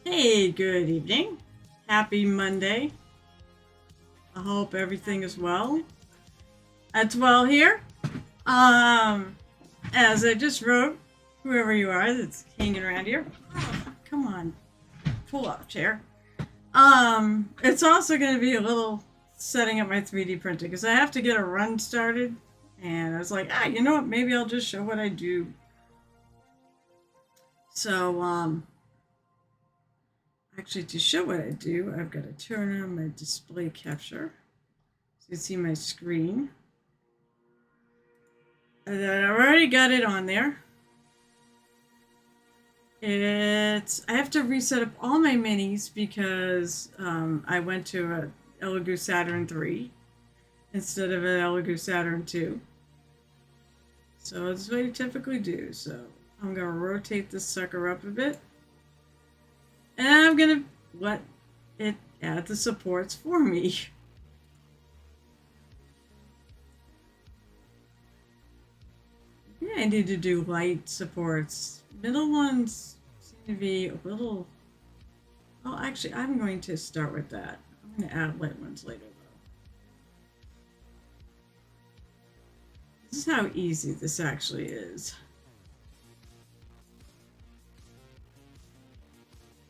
Hey, good evening. Happy Monday. I hope everything is well. It's well here. Um, as I just wrote, whoever you are that's hanging around here, come on, pull up chair. It's also going to be a little setting up my 3D printing because I have to get a run started. And I was like, you know what? Maybe I'll just show what I do. So, actually, to show what I do, I've got to turn on my display capture so you can see my screen. And I already got it on there. I have to reset up all my minis because I went to a Elegoo Saturn 3 instead of an Elegoo Saturn 2. So that's what you typically do. So I'm going to rotate this sucker up a bit. And I'm going to let it add the supports for me. Yeah, I need to do light supports. Middle ones seem to be a little... Oh, actually, I'm going to start with that. I'm going to add light ones later, though. This is how easy this actually is.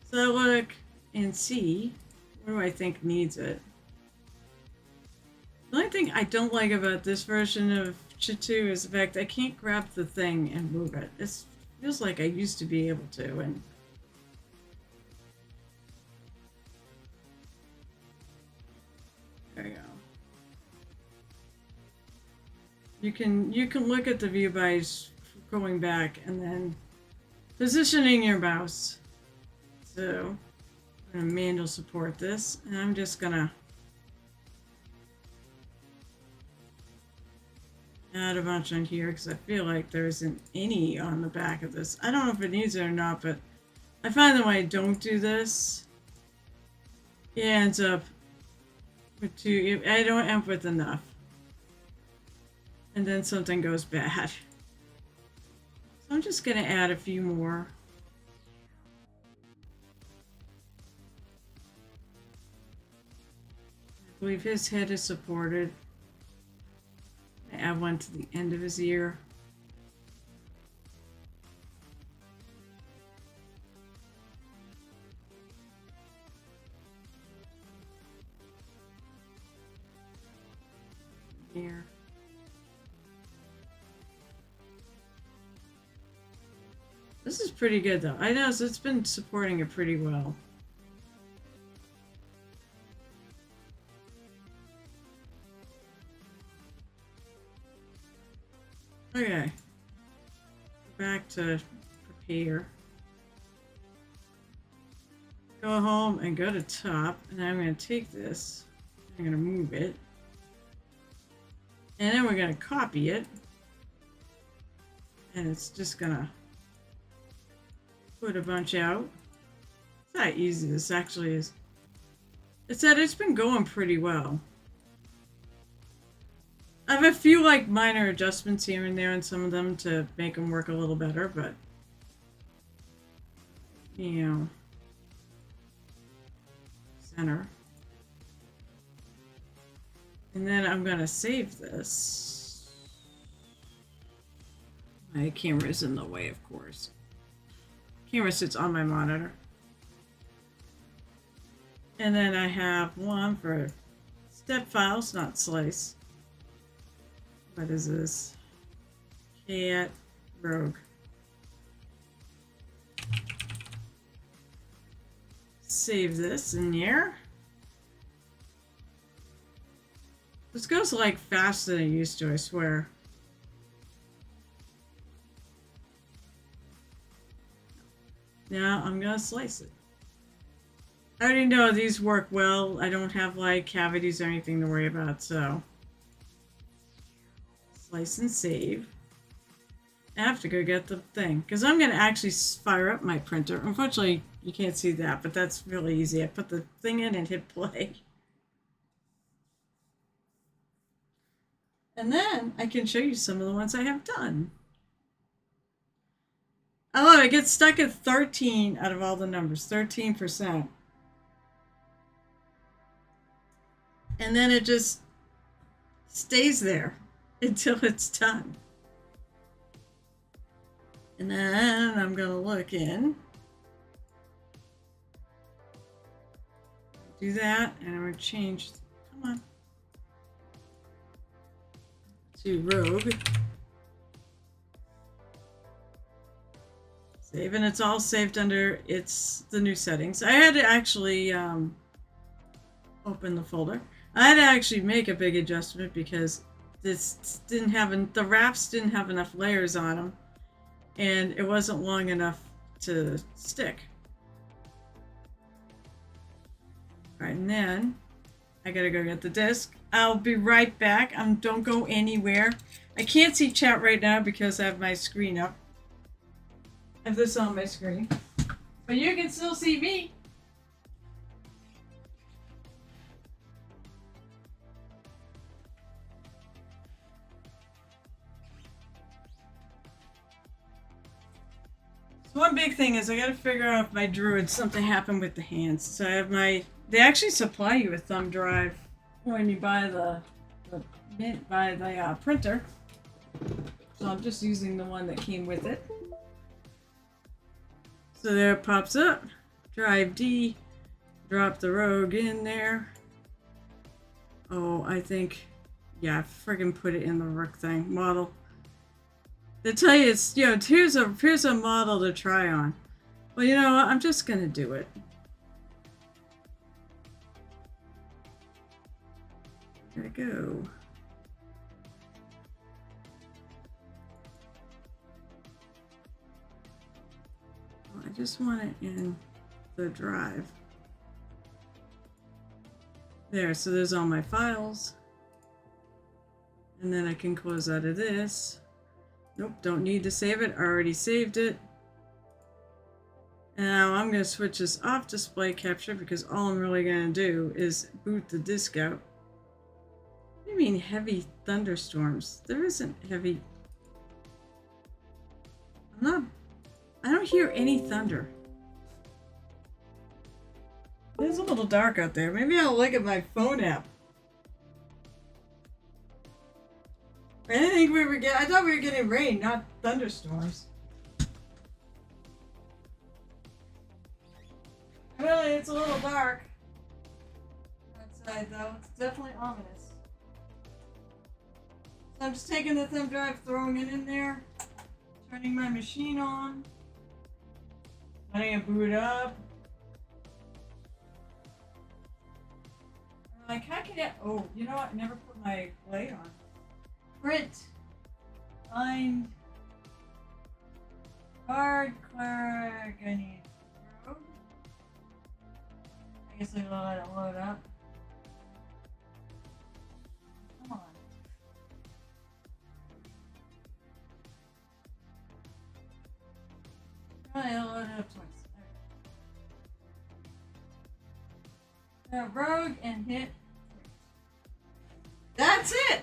So I look and see what do I think needs it. The only thing I don't like about this version of Chitu is the fact I can't grab the thing and move it. It feels like I used to be able to, and there you go. You can look at the view by going back and then positioning your mouse. So I'm gonna manual support this, and I'm just gonna add a bunch on here because I feel like there isn't any on the back of this. I don't know if it needs it or not, but I find that when I don't do this, it ends up with too. I don't end up with enough, and then something goes bad. So I'm just gonna add a few more. I believe his head is supported. I add one to the end of his ear. Here. This is pretty good though. I know it's been supporting it pretty well. Okay. Back to prepare. Go home and go to top, and I'm going to take this. I'm going to move it. And then we're going to copy it. And it's just going to put a bunch out. It's not easy this actually is. It's been going pretty well. I have a few like minor adjustments here and there on some of them to make them work a little better, but you know, center. And then I'm gonna save this. My camera is in the way, of course. Camera sits on my monitor. And then I have one for step files, not slice. What is this? Cat Rogue. Save this in here. This goes like faster than it used to, I swear. Now I'm gonna slice it. I already know these work well. I don't have like cavities or anything to worry about, so. Slice and save. I have to go get the thing because I'm going to actually fire up my printer. Unfortunately, you can't see that, but that's really easy. I put the thing in and hit play. And then I can show you some of the ones I have done. I love it. I get stuck at 13 out of all the numbers. 13%. And then it just stays there until it's done. And then I'm going to look in. Do that, and I'm going to change, come on, to Rogue. Save, and it's all saved under the new settings. I had to actually open the folder. I had to actually make a big adjustment because this didn't have, the wraps didn't have enough layers on them, and it wasn't long enough to stick. Alright, and then I gotta go get the disc. I'll be right back. Don't go anywhere. I can't see chat right now because I have my screen up. I have this on my screen. But you can still see me. So one big thing is I gotta figure out if my druid something happened with the hands. So I have they actually supply you a thumb drive when you buy the printer. So I'm just using the one that came with it. So there it pops up. Drive D. Drop the Rogue in there. Oh, I think, yeah, I friggin' put it in the Rook thing model. They tell you it's, here's a model to try on. Well, you know what? I'm just gonna do it. There we go. Well, I just want it in the drive. There, so there's all my files. And then I can close out of this. Nope, don't need to save it. I already saved it. Now I'm going to switch this off display capture because all I'm really going to do is boot the disk out. What do you mean heavy thunderstorms? There isn't heavy. I don't hear any thunder. It's a little dark out there. Maybe I'll look at my phone app. I didn't think we were I thought we were getting rain, not thunderstorms. Really, it's a little dark outside though. It's definitely ominous. So I'm just taking the thumb drive, throwing it in there, turning my machine on, letting it boot up. Like, how can it? Oh, you know what? I never put my blade on. Print. Find. Card. Clerk. I need. Road. I guess I'll let it load up. Come on. I'll load it up twice. Rogue and hit. That's it!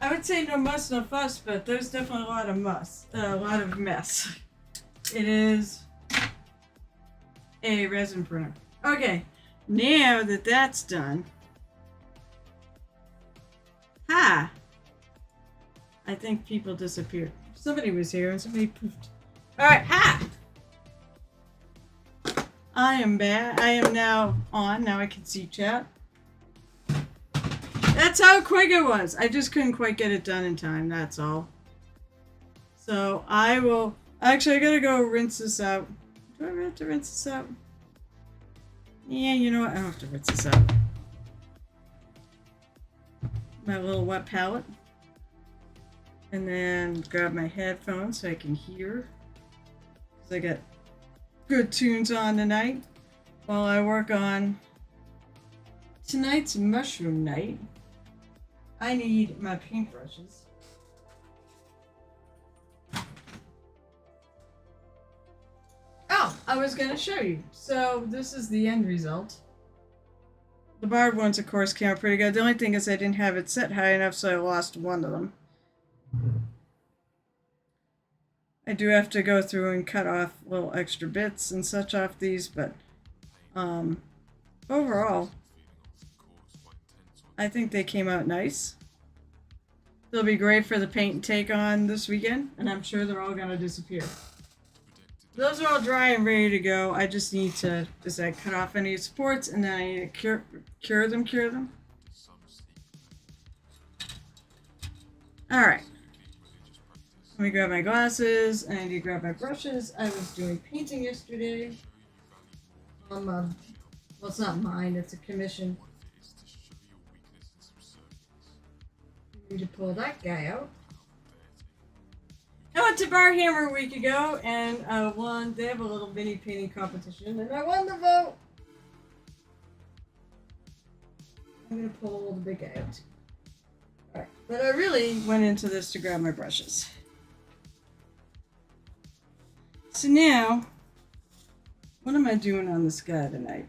I would say no muss, no fuss, but there's definitely a lot of a lot of mess. It is a resin printer. Okay, now that that's done. Ha! I think people disappeared. Somebody was here and somebody poofed. Alright, ha! I am back. I am now on. Now I can see chat. That's how quick it was. I just couldn't quite get it done in time. That's all. So I will. Actually, I gotta go rinse this out. Do I have to rinse this out? Yeah, you know what? I don't have to rinse this out. My little wet palette. And then grab my headphones so I can hear. Because I got good tunes on tonight while I work on tonight's mushroom night. I need my paintbrushes. Oh, I was going to show you. So this is the end result. The barred ones, of course, came out pretty good. The only thing is I didn't have it set high enough, so I lost one of them. I do have to go through and cut off little extra bits and such off these, but overall, I think they came out nice. They'll be great for the paint and take on this weekend, and I'm sure they're all going to disappear. Those are all dry and ready to go. I just need to cut off any supports, and then I need to cure them. Alright. Let me grab my glasses, and I need to grab my brushes. I was doing painting yesterday. Well, it's not mine, it's a commission. I need to pull that guy out. I went to Barhammer a week ago, and I won. They have a little mini painting competition, and I won the vote. I'm gonna pull the big guy out too. Alright, but I really went into this to grab my brushes. So now, what am I doing on this guy tonight?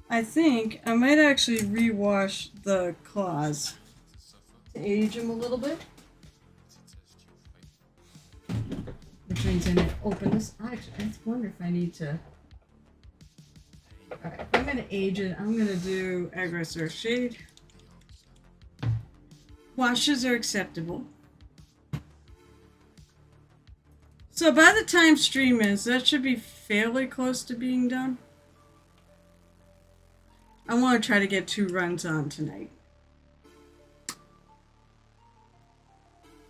I think I might actually rewash the claws to age him a little bit. Which means I need to open this. Actually, I wonder if I need to. Alright, I'm going to age it. I'm going to do Aggressor Shade. Washes are acceptable. So by the time stream is, that should be fairly close to being done. I want to try to get 2 runs on tonight.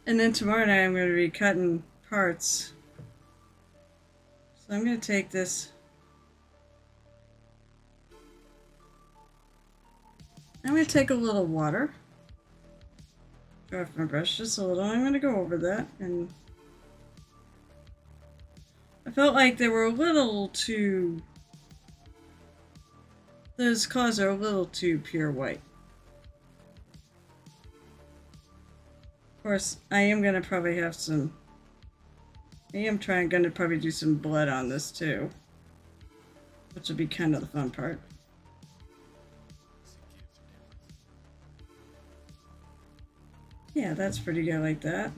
And then tomorrow night I'm going to be cutting parts. So I'm going to take this. I'm going to take a little water. Go off my brush just a little. I'm going to go over that, and I felt like they were a little too... Those claws are a little too pure white. Of course, I am going to probably have some... going to probably do some blood on this too. Which will be kind of the fun part. Yeah, that's pretty good like that.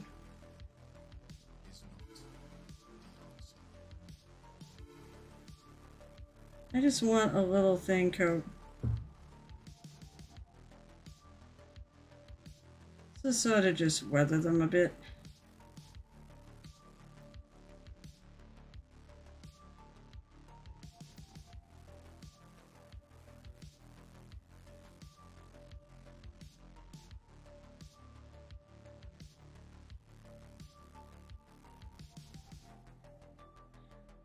I just want a little thin coat. So sort of just weather them a bit.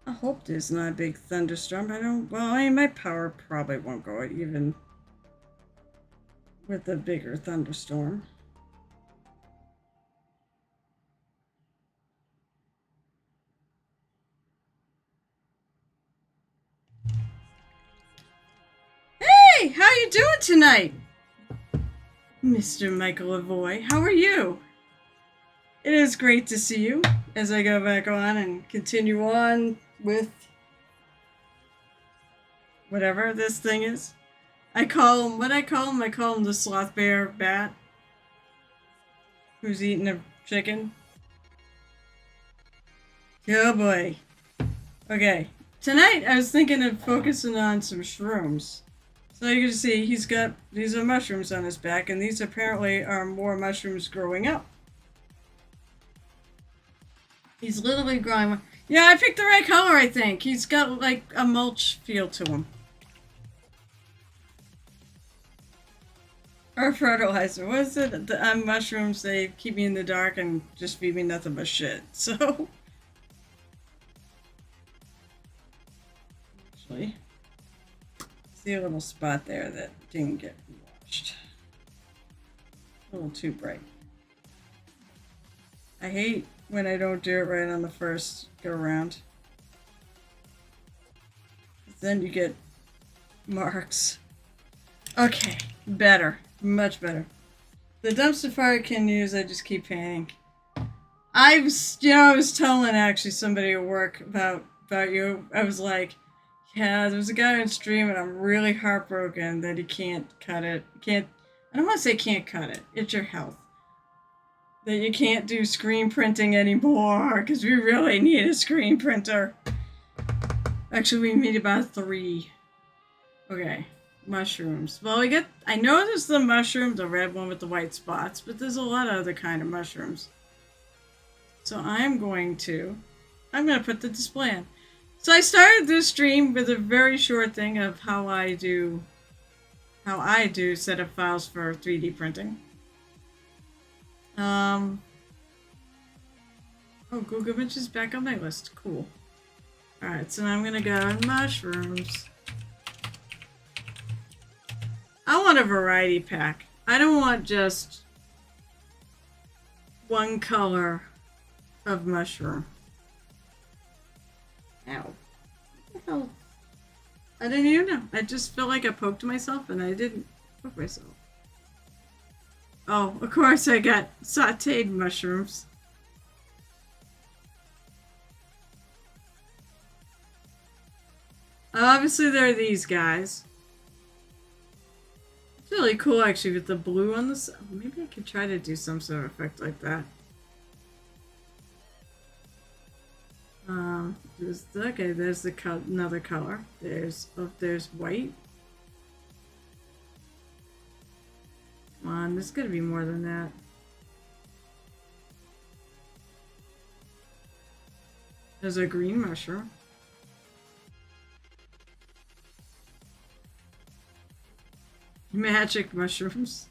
I hope there's not a big thunderstorm. My power probably won't go even with a bigger thunderstorm. Hey, how you doing tonight? Mr. Michael Lavoie, how are you? It is great to see you as I go back on and continue on with whatever this thing is. I call him the Sloth-Bear-Bat, who's eating a chicken. Oh boy. Okay, tonight I was thinking of focusing on some shrooms. So you can see these are mushrooms on his back, and these apparently are more mushrooms growing up. He's literally growing. Yeah, I picked the right color, I think. He's got like a mulch feel to him. Or fertilizer. What is it? Mushrooms, they keep me in the dark and just feed me nothing but shit. So. Actually. See a little spot there that didn't get washed. A little too bright. I hate when I don't do it right on the first go around. Then you get marks. Okay, better. Much better. The dumpster fire I can use, I just keep painting. I was telling actually somebody at work about you. I was like, yeah, there's a guy on stream and I'm really heartbroken that he can't cut it. I don't want to say can't cut it. It's your health. that you can't do screen printing anymore because we really need a screen printer. Actually, we need about 3. Okay, mushrooms. Well, I noticed the mushroom, the red one with the white spots, but there's a lot of other kind of mushrooms. So I'm going to put the display in. So I started this stream with a very short thing of how I do set up files for 3D printing. Oh, Google Images back on my list. Cool. Alright, so now I'm gonna go mushrooms. I want a variety pack. I don't want just one color of mushroom. Ow. What the hell? I didn't even know. I just felt like I poked myself and I didn't poke myself. Oh, of course I got sauteed mushrooms. Obviously there are these guys. It's really cool actually with the blue on the side. Maybe I could try to do some sort of effect like that. There's another color. There's white. Come on, there's gotta be more than that. There's a green mushroom. Magic mushrooms.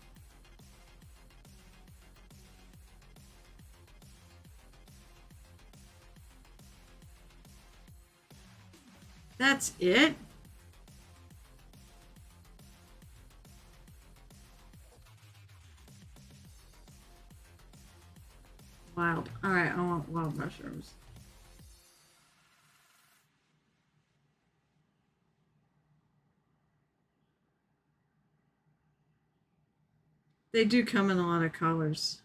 That's it? Wild. Alright, I want wild mushrooms. They do come in a lot of colors.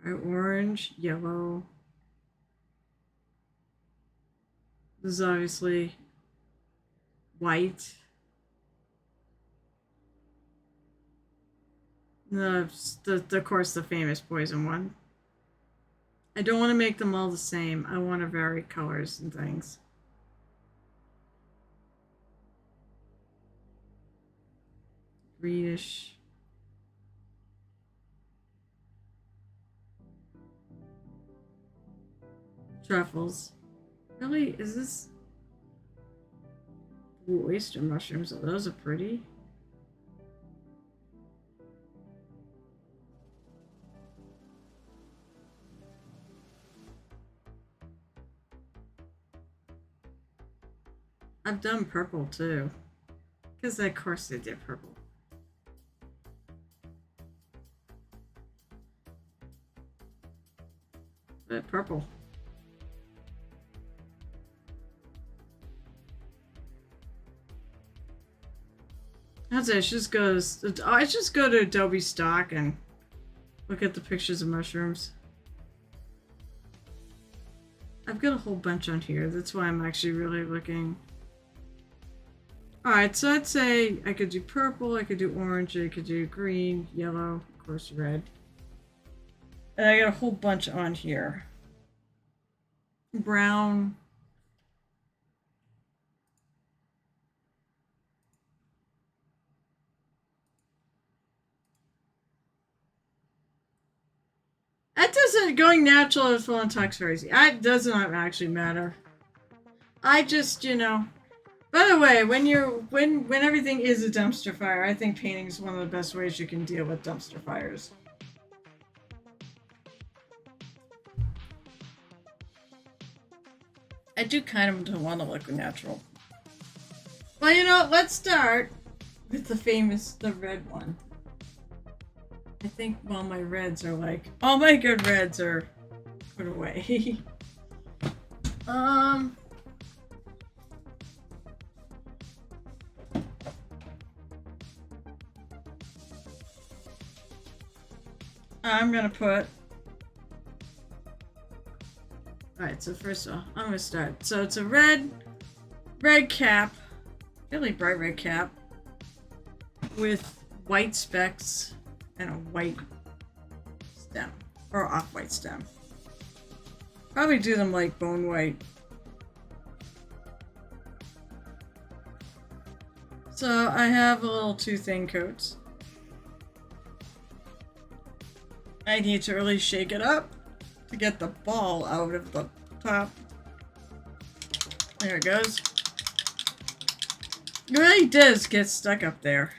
Alright, orange, yellow. This is obviously white. Of course, the famous poison one. I don't want to make them all the same. I want to vary colors and things. Greenish. Truffles. Really? Is this... Ooh, oyster mushrooms. Oh, those are pretty. I've done purple too. Because of course they did purple. But purple. I just go to Adobe Stock and look at the pictures of mushrooms. I've got a whole bunch on here. That's why I'm actually really looking. Alright, so I'd say I could do purple, I could do orange, I could do green, yellow, of course red. And I got a whole bunch on here. Brown. That doesn't, going natural is full on toxicity. It does not actually matter. I just, you know. By the way, when everything is a dumpster fire, I think painting is one of the best ways you can deal with dumpster fires. I do kind of want to look natural. Well, you know, let's start with the red one. I think all my reds are like, all my good reds are put away. I'm gonna put... Alright, so first of all, I'm gonna start. So it's a red cap, really bright red cap, with white specks and a white stem or off-white stem. Probably do them like bone white. So I have a little 2 thin coats. I need to really shake it up to get the ball out of the top. There it goes. It really does get stuck up there.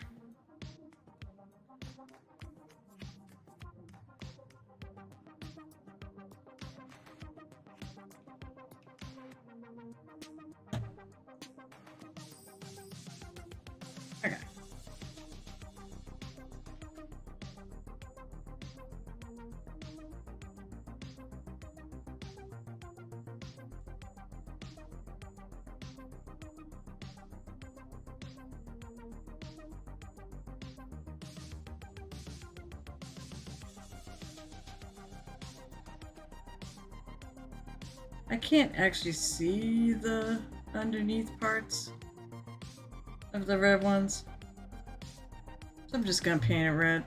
Okay. I can't actually see the underneath parts of the red ones. So I'm just gonna paint it red.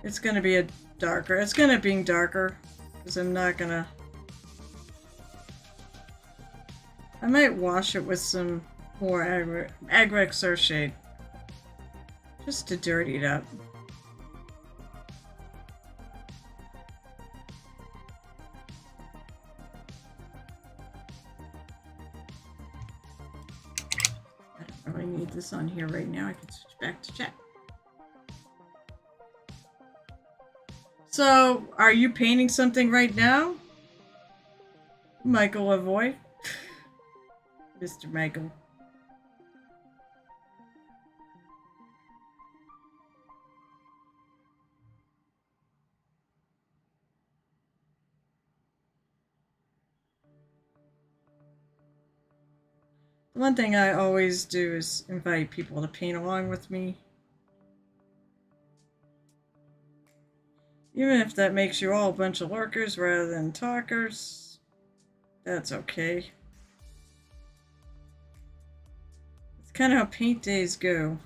It's gonna be a darker, it's gonna be darker because I'm not gonna, I might wash it with some more Agrex Earth Shade just to dirty it up. I need this on here right now. I can switch back to chat. So, are you painting something right now? Michael Avoy? Mr. Michael. One thing I always do is invite people to paint along with me. Even if that makes you all a bunch of lurkers rather than talkers, that's okay. It's kind of how paint days go.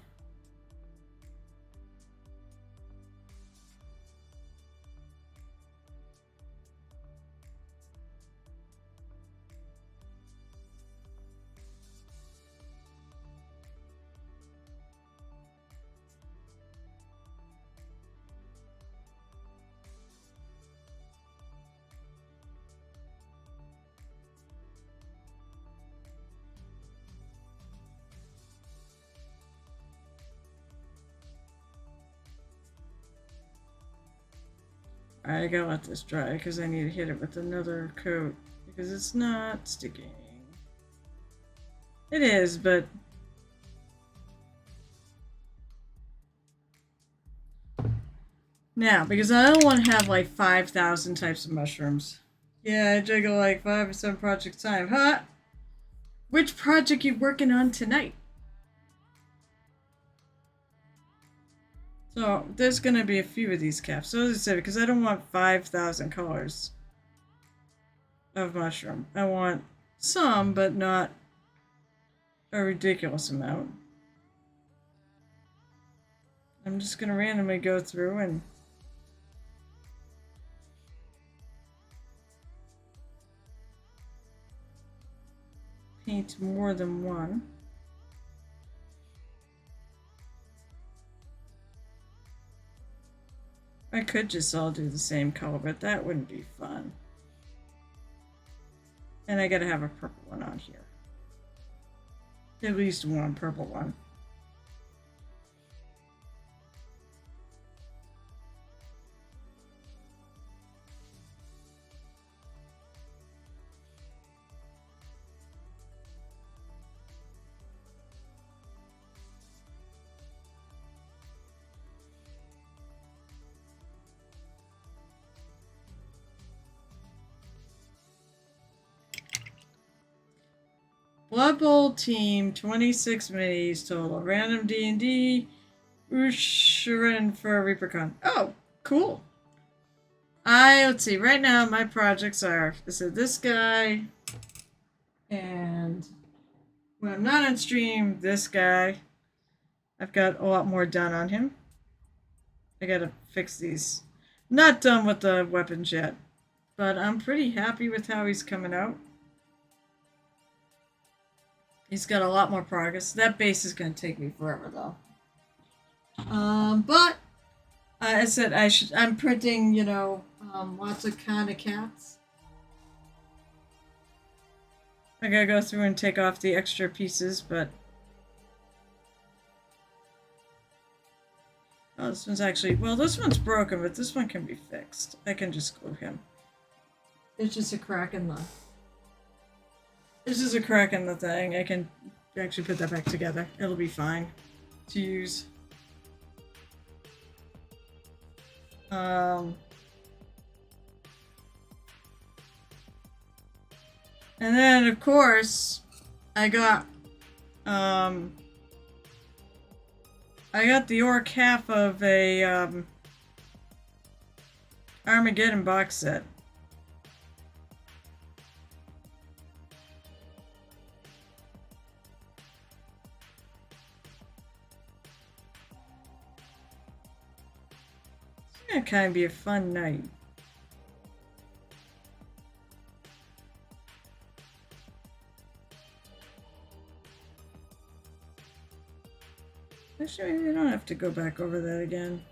I gotta let this dry because I need to hit it with another coat because it's not sticking. It is, but now because I don't want to have like 5,000 types of mushrooms. Yeah, I juggle like 5 or 7 projects at a time. Huh? Which project you working on tonight? So there's gonna be a few of these caps. So as I said, because I don't want 5,000 colors of mushroom. I want some, but not a ridiculous amount. I'm just gonna randomly go through and paint more than one. I could just all do the same color, but that wouldn't be fun. And I gotta have a purple one on here. At least one purple one. Blood Bowl team, 26 minis total. Random D&D, Usharan for Reapercon. Oh, cool. Let's see, right now my projects are, this guy, and when I'm not on stream, this guy. I've got a lot more done on him. I gotta fix these. Not done with the weapons yet, but I'm pretty happy with how he's coming out. He's got a lot more progress. That base is going to take me forever, though. But I said I'm printing, lots of kind of cats. I gotta go through and take off the extra pieces, but oh, this one's actually, well, this one's broken, but this one can be fixed. I can just glue him. It's just a crack in the... It's just a crack in the thing. I can actually put that back together. It'll be fine to use. And then, of course, I got the orc half of a Armageddon box set. It's gonna kind of be a fun night. Actually, I don't have to go back over that again.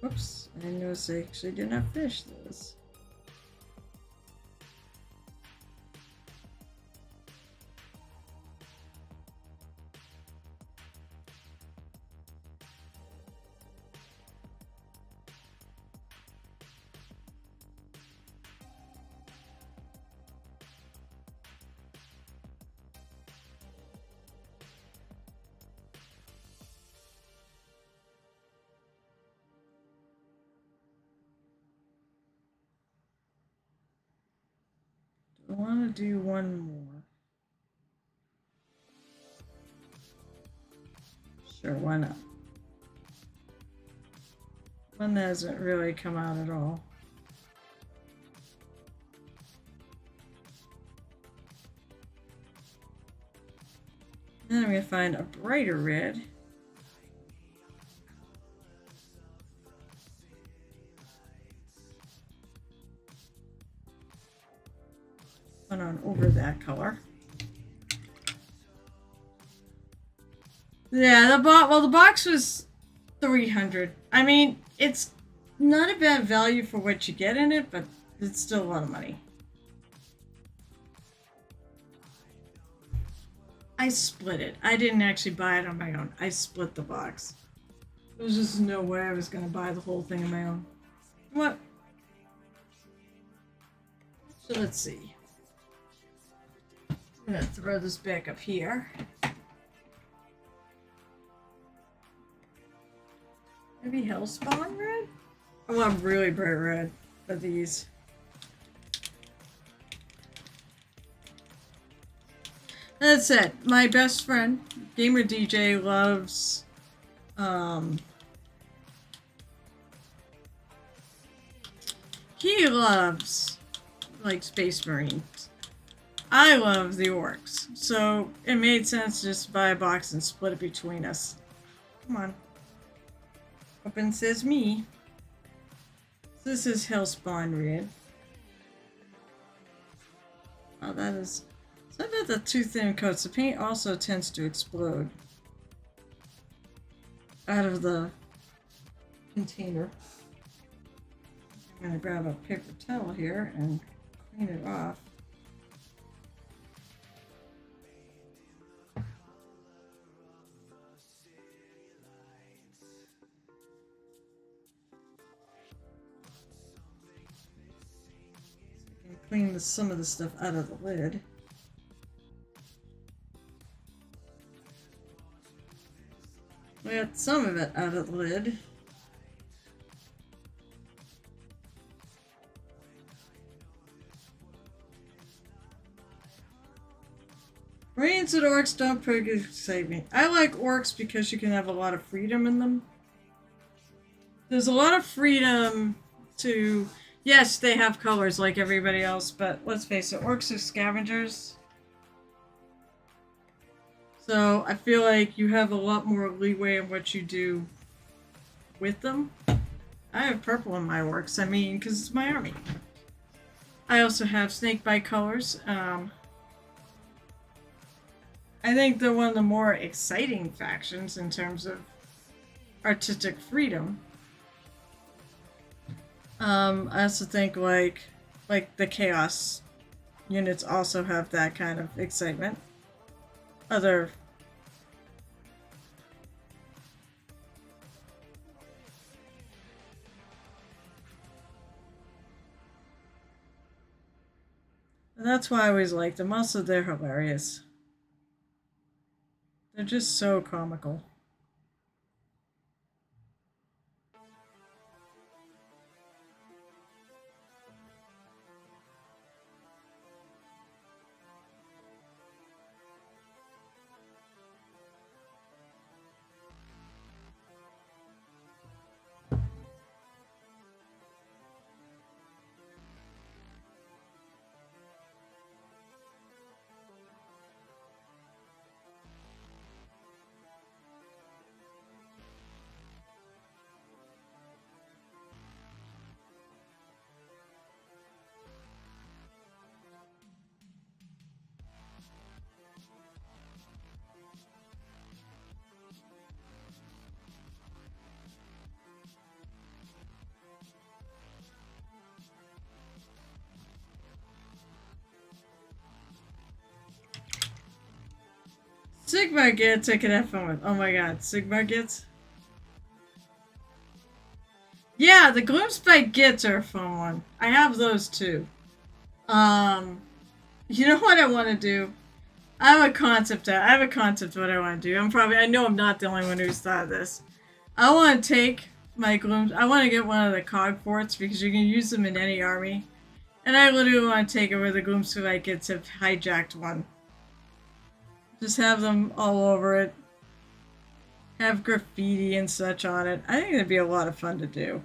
Whoops, I noticed I actually did not finish this. I want to do one more. Sure, why not? One that hasn't really come out at all. Then I'm going to find a brighter red. On over that color. Yeah, the box was $300. I mean, it's not a bad value for what you get in it, but it's still a lot of money. I split it. I didn't actually buy it on my own. I split the box. There was just no way I was going to buy the whole thing on my own. What? So let's see. I'm gonna throw this back up here. Maybe Hellspawn red? I want really bright red for these. That's it. My best friend, Gamer DJ, loves he loves like Space Marines. I love the orcs, so it made sense to just buy a box and split it between us. Come on. Open says me. This is Hellspawn red. Oh, that is... So about the too thin coats. The paint also tends to explode out of the container. I'm going to grab a paper towel here and clean it off. Clean some of the stuff out of the lid. We got some of it out of the lid. Marines and orcs don't particularly excite me. I like orcs because you can have a lot of freedom in them. There's a lot of freedom to... Yes, they have colors like everybody else, but let's face it, orcs are scavengers. So I feel like you have a lot more leeway in what you do with them. I have purple in my works, I mean, because it's my army. I also have snakebite colors. I think they're one of the more exciting factions in terms of artistic freedom. I also think like the chaos units also have that kind of excitement. Other and that's why I always like them. Also, they're hilarious. They're just so comical. Sigma gets I can have fun with. Oh my god, Sigma gets. Yeah, the Gloomspike gets are a fun one. I have those too. You know what I want to do? I have a concept. I have a concept of what I want to do. I know I'm not the only one who's thought of this. I want to take my Glooms. I want to get one of the cog forts because you can use them in any army. And I literally want to take it where the Gloomspike gets have hijacked one. Just have them all over it. Have graffiti and such on it. I think it'd be a lot of fun to do.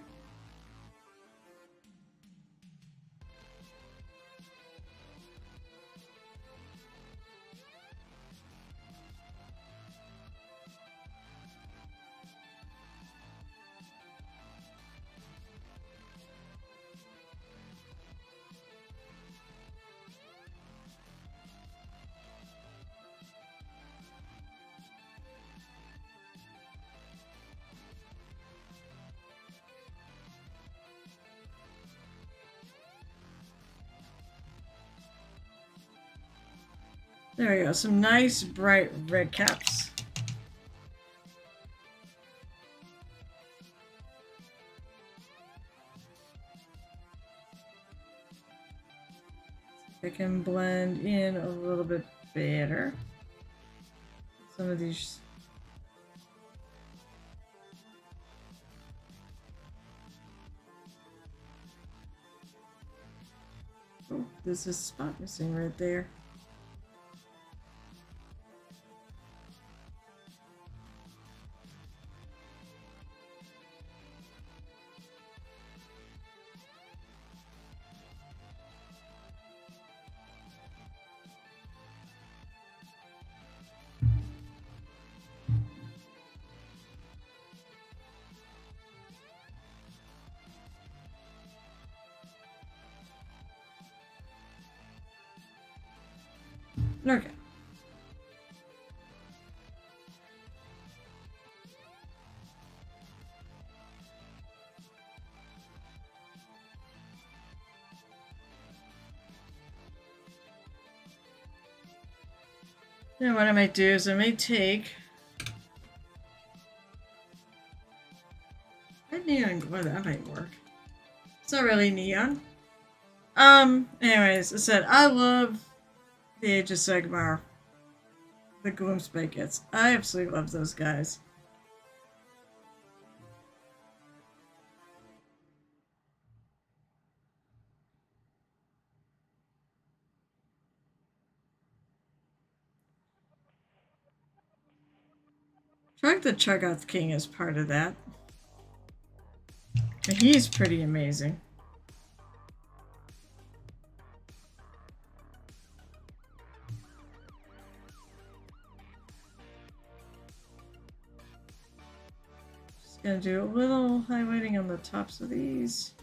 There we go. Some nice bright red caps. I can blend in a little bit better. Some of these. Oh, there's a spot missing right there. Okay. Then what I might do is I may take that neon glow. That might work. It's not really neon. Anyways, I said I love the Age of Sigmar. The Gloomspike gets. I absolutely love those guys. Trug the Chuggoth King is part of that. And he's pretty amazing. Gonna do a little highlighting on the tops of these.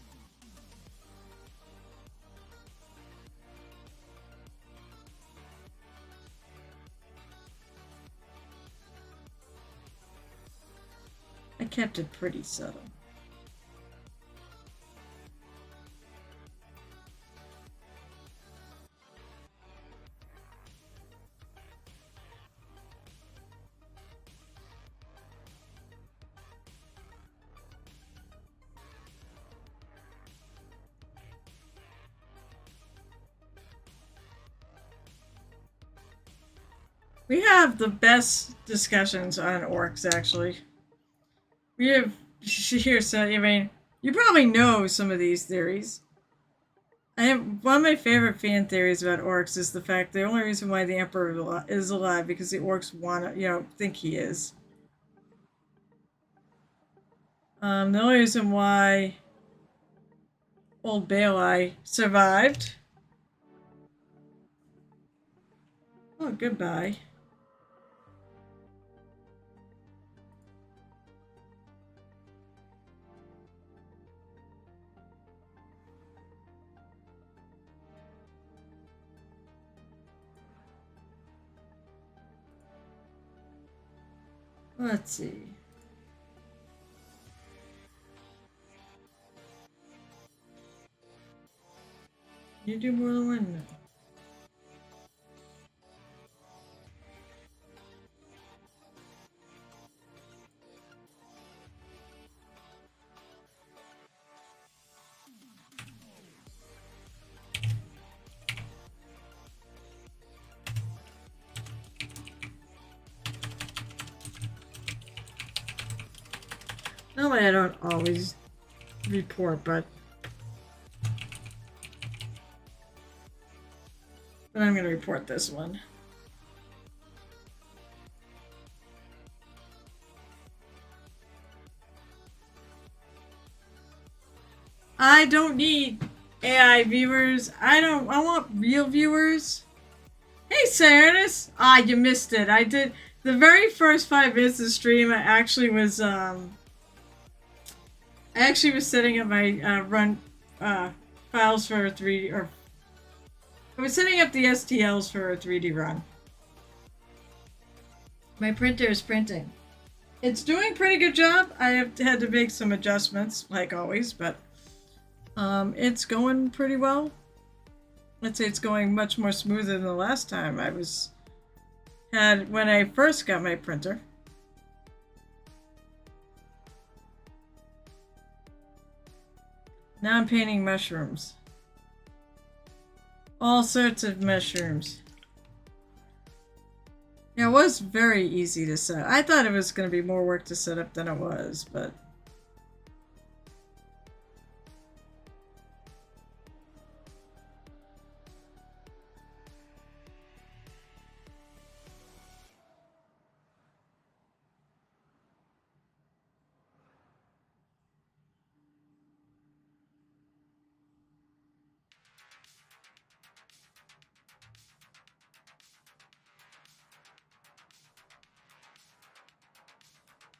I kept it pretty subtle. We have the best discussions on orcs, actually. We have here, so I mean, you probably know some of these theories. One of my favorite fan theories about orcs is the fact the only reason why the Emperor is alive because the orcs want to, think he is. The only reason why old Baelai survived. Oh, goodbye. Let's see. You do more than one now. Normally I don't always report, but I'm going to report this one. I don't need AI viewers. I want real viewers. Hey, Cyrus! Ah, you missed it. I did the very first 5 minutes of the stream. I actually was setting up my run files for a 3D, or I was setting up the STLs for a 3D run. My printer is printing. It's doing a pretty good job. I have had to make some adjustments, like always, but it's going pretty well. I'd say it's going much more smoother than the last time when I first got my printer. Now I'm painting mushrooms. All sorts of mushrooms. Yeah, it was very easy to set. I thought it was going to be more work to set up than it was, but...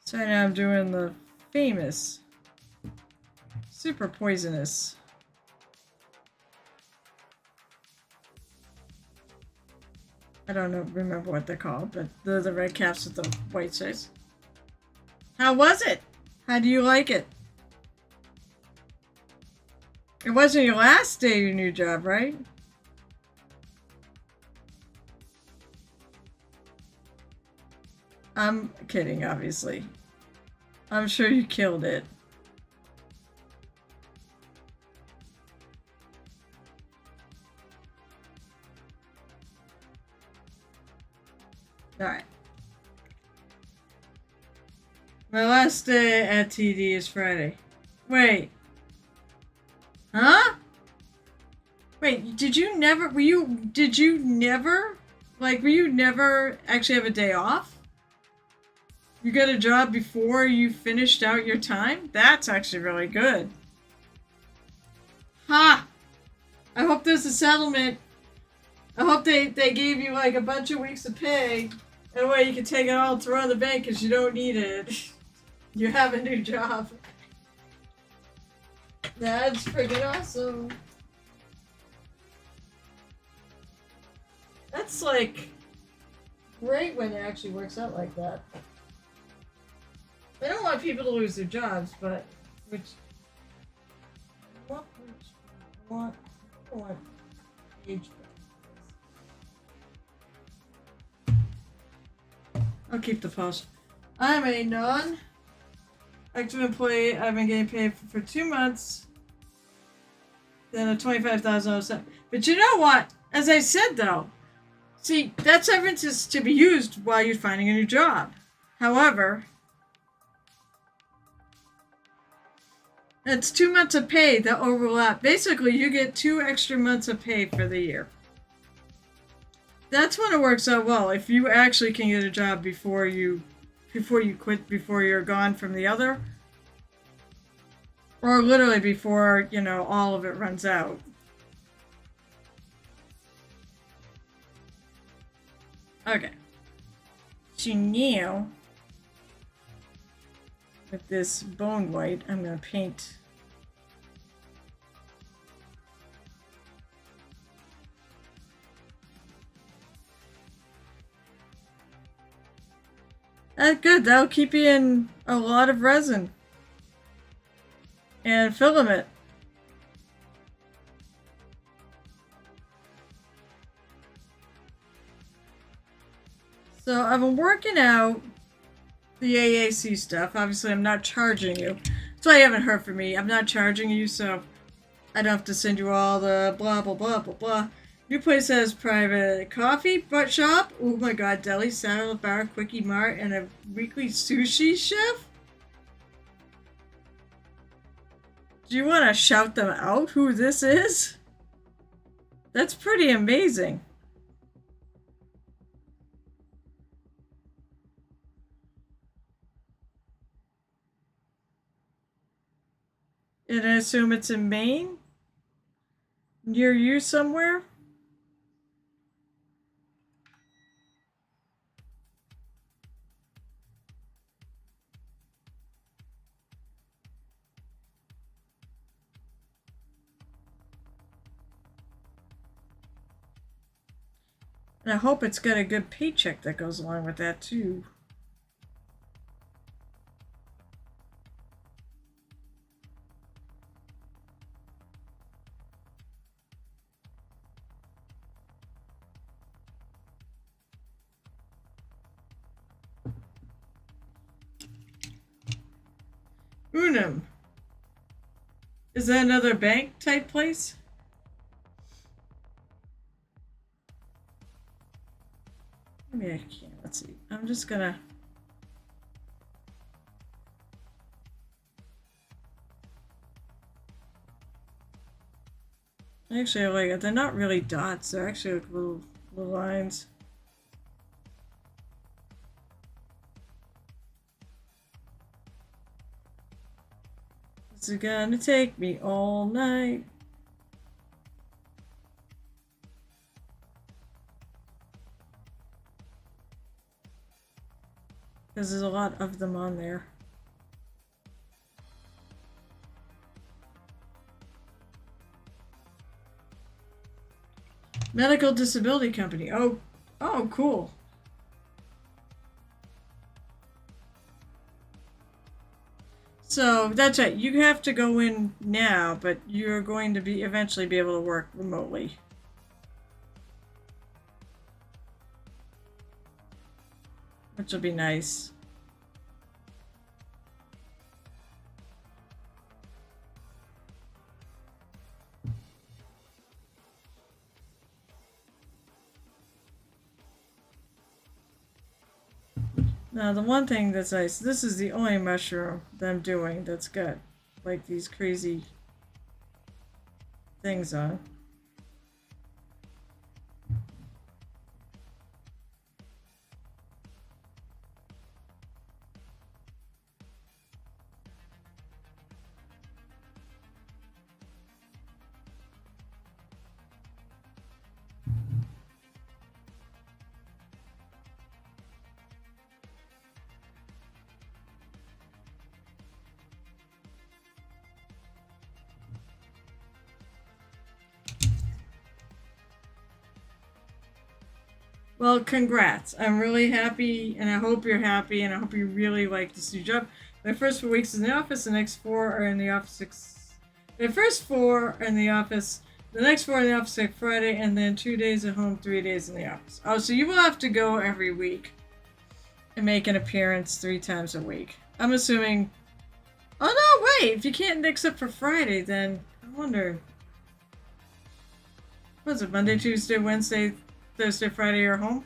So now I'm doing the famous super poisonous. I don't remember what they're called, but the red caps with the white stripes. How was it? How do you like it? It wasn't your last day of your new job, right? I'm kidding, obviously. I'm sure you killed it. Alright. My last day at TD is Friday. Wait. Huh? Wait, did you never actually have a day off? You got a job before you finished out your time? That's actually really good. Ha! I hope there's a settlement. I hope they gave you like a bunch of weeks of pay. That way you can take it all, throw it in the bank because you don't need it. You have a new job. That's freaking awesome. That's like great when it actually works out like that. I don't want people to lose their jobs, but I want age. I'll keep the post. I'm a non-active employee. I've been getting paid for 2 months. Then a $25,000. But you know what? As I said though, see, that severance is to be used while you're finding a new job. However, it's 2 months of pay that overlap. Basically, you get 2 extra months of pay for the year. That's when it works out well. If you actually can get a job before you quit, before you're gone from the other, or literally before, you know, all of it runs out. Okay. So now, with this bone white, I'm going to paint. That's good. That'll keep you in a lot of resin and filament. So I've been working out the AAC stuff. Obviously, I'm not charging you. That's why you haven't heard from me. I'm not charging you, so I don't have to send you all the blah, blah, blah, blah, blah. New place has private coffee shop. Oh my god, deli, salad bar, quickie mart, and a weekly sushi chef? Do you want to shout them out who this is? That's pretty amazing. And I assume it's in Maine? Near you somewhere? And I hope it's got a good paycheck that goes along with that too. Unum. Is that another bank type place? Maybe I can't. Let's see. I'm just gonna. Actually, I like it. They're not really dots. They're actually like little lines. This is gonna take me all night. Because there's a lot of them on there. Medical disability company. Oh, cool. So that's right. You have to go in now, but you're going to be eventually be able to work remotely. Which will be nice. Now the one thing that's nice, this is the only mushroom that I'm doing that's got like these crazy things on. Well, congrats. I'm really happy, and I hope you're happy, and I hope you really like this new job. My first 4 weeks in the office, the next 4 are in the office. The first 4 are in the office, the next 4 in the office like Friday, and then 2 days at home, 3 days in the office. Oh, so you will have to go every week and make an appearance 3 times a week. I'm assuming. Oh no, wait! If you can't except for Friday, then I wonder. What's it? Monday, Tuesday, Wednesday, Thursday, Friday, you're home?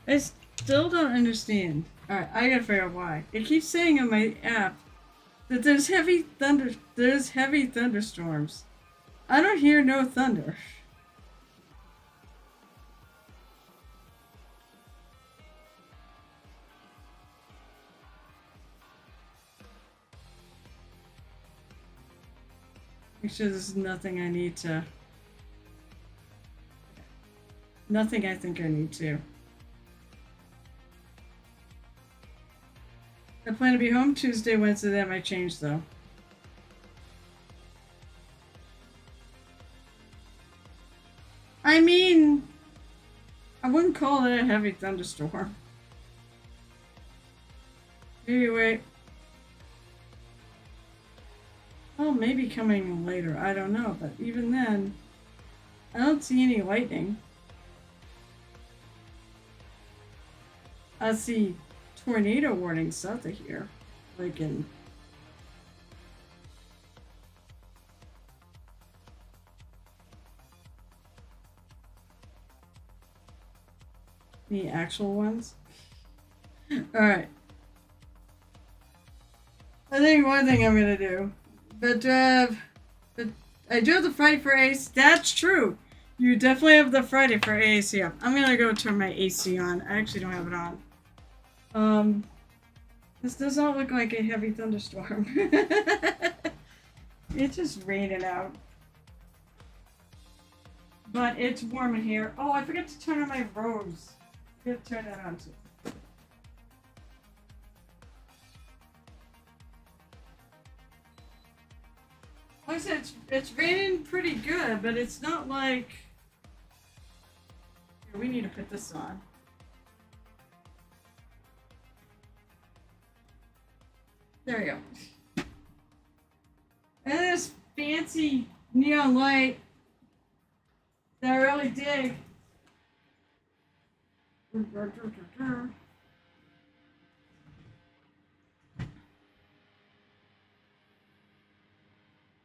I still don't understand. Alright, I gotta figure out why. It keeps saying on my app that there's heavy thunderstorms. I don't hear no thunder. Make sure there's nothing I need to. Nothing I think I need to. I plan to be home Tuesday, Wednesday. That might change though. I mean, I wouldn't call it a heavy thunderstorm. Anyway. Well, maybe coming later. I don't know. But even then, I don't see any lightning. I see tornado warnings south of here. Like in. The actual ones. Alright. I think one thing I'm gonna do. But I do have the Friday for Ace. That's true. You definitely have the Friday for AC up. I'm gonna go turn my AC on. I actually don't have it on. This does not look like a heavy thunderstorm. It's just raining out. But it's warm in here. Oh, I forgot to turn on my robes. I forgot to turn that on too. Like I said, it's raining pretty good, but it's not like... Here, we need to put this on. There we go. And this fancy neon light that I really dig.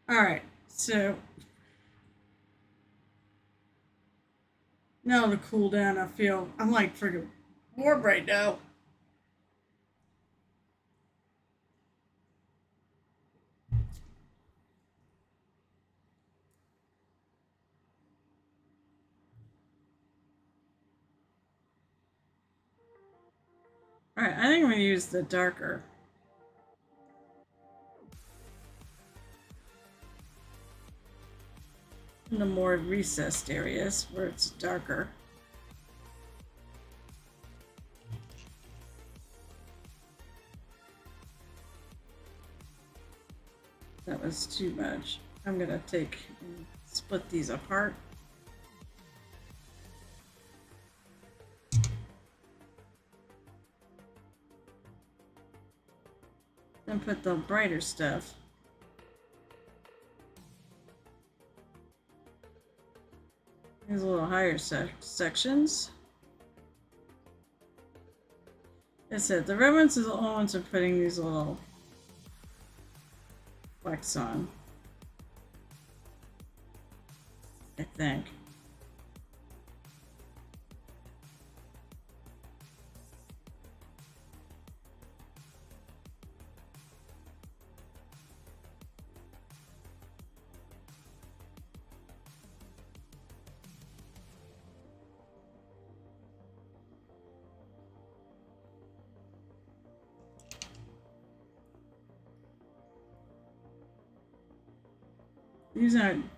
Alright, so now to cool down, I'm like friggin' warm right now. Alright, I think I'm gonna use the darker. In the more recessed areas where it's darker. That was too much. I'm gonna take and split these apart. Then put the brighter stuff. These little higher sections. That's it. The red ones are the only ones are putting these little flecks on. I think.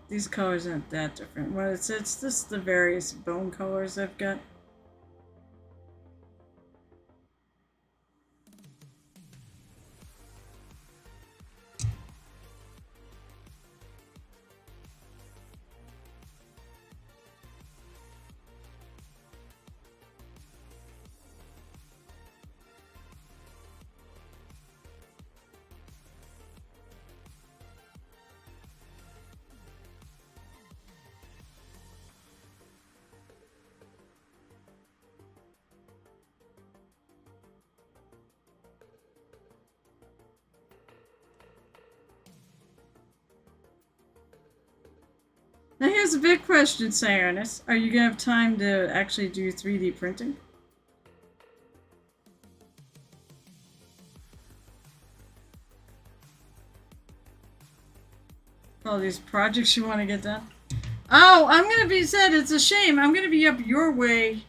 These colors aren't that different. Well, it's just the various bone colors I've got. Now here's a big question, Cyanus. Are you gonna have time to actually do 3D printing? All these projects you want to get done? Oh, I'm gonna be said. It's a shame. I'm gonna be up your way,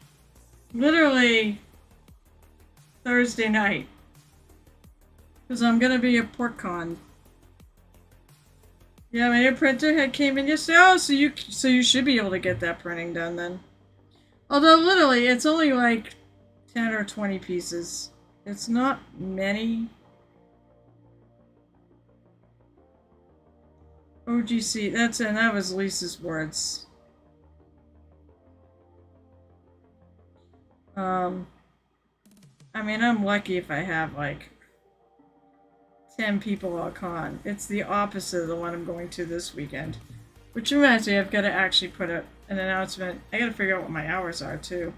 literally Thursday night, because I'm gonna be at PortCon. Yeah, my new printer had came in yesterday. Oh, so you should be able to get that printing done then. Although literally, it's only like 10 or 20 pieces. It's not many. OGC. That was Lisa's words. I mean, I'm lucky if I have like 10 people at con. It's the opposite of the one I'm going to this weekend. Which reminds me, I've got to actually put an announcement. I got to figure out what my hours are too.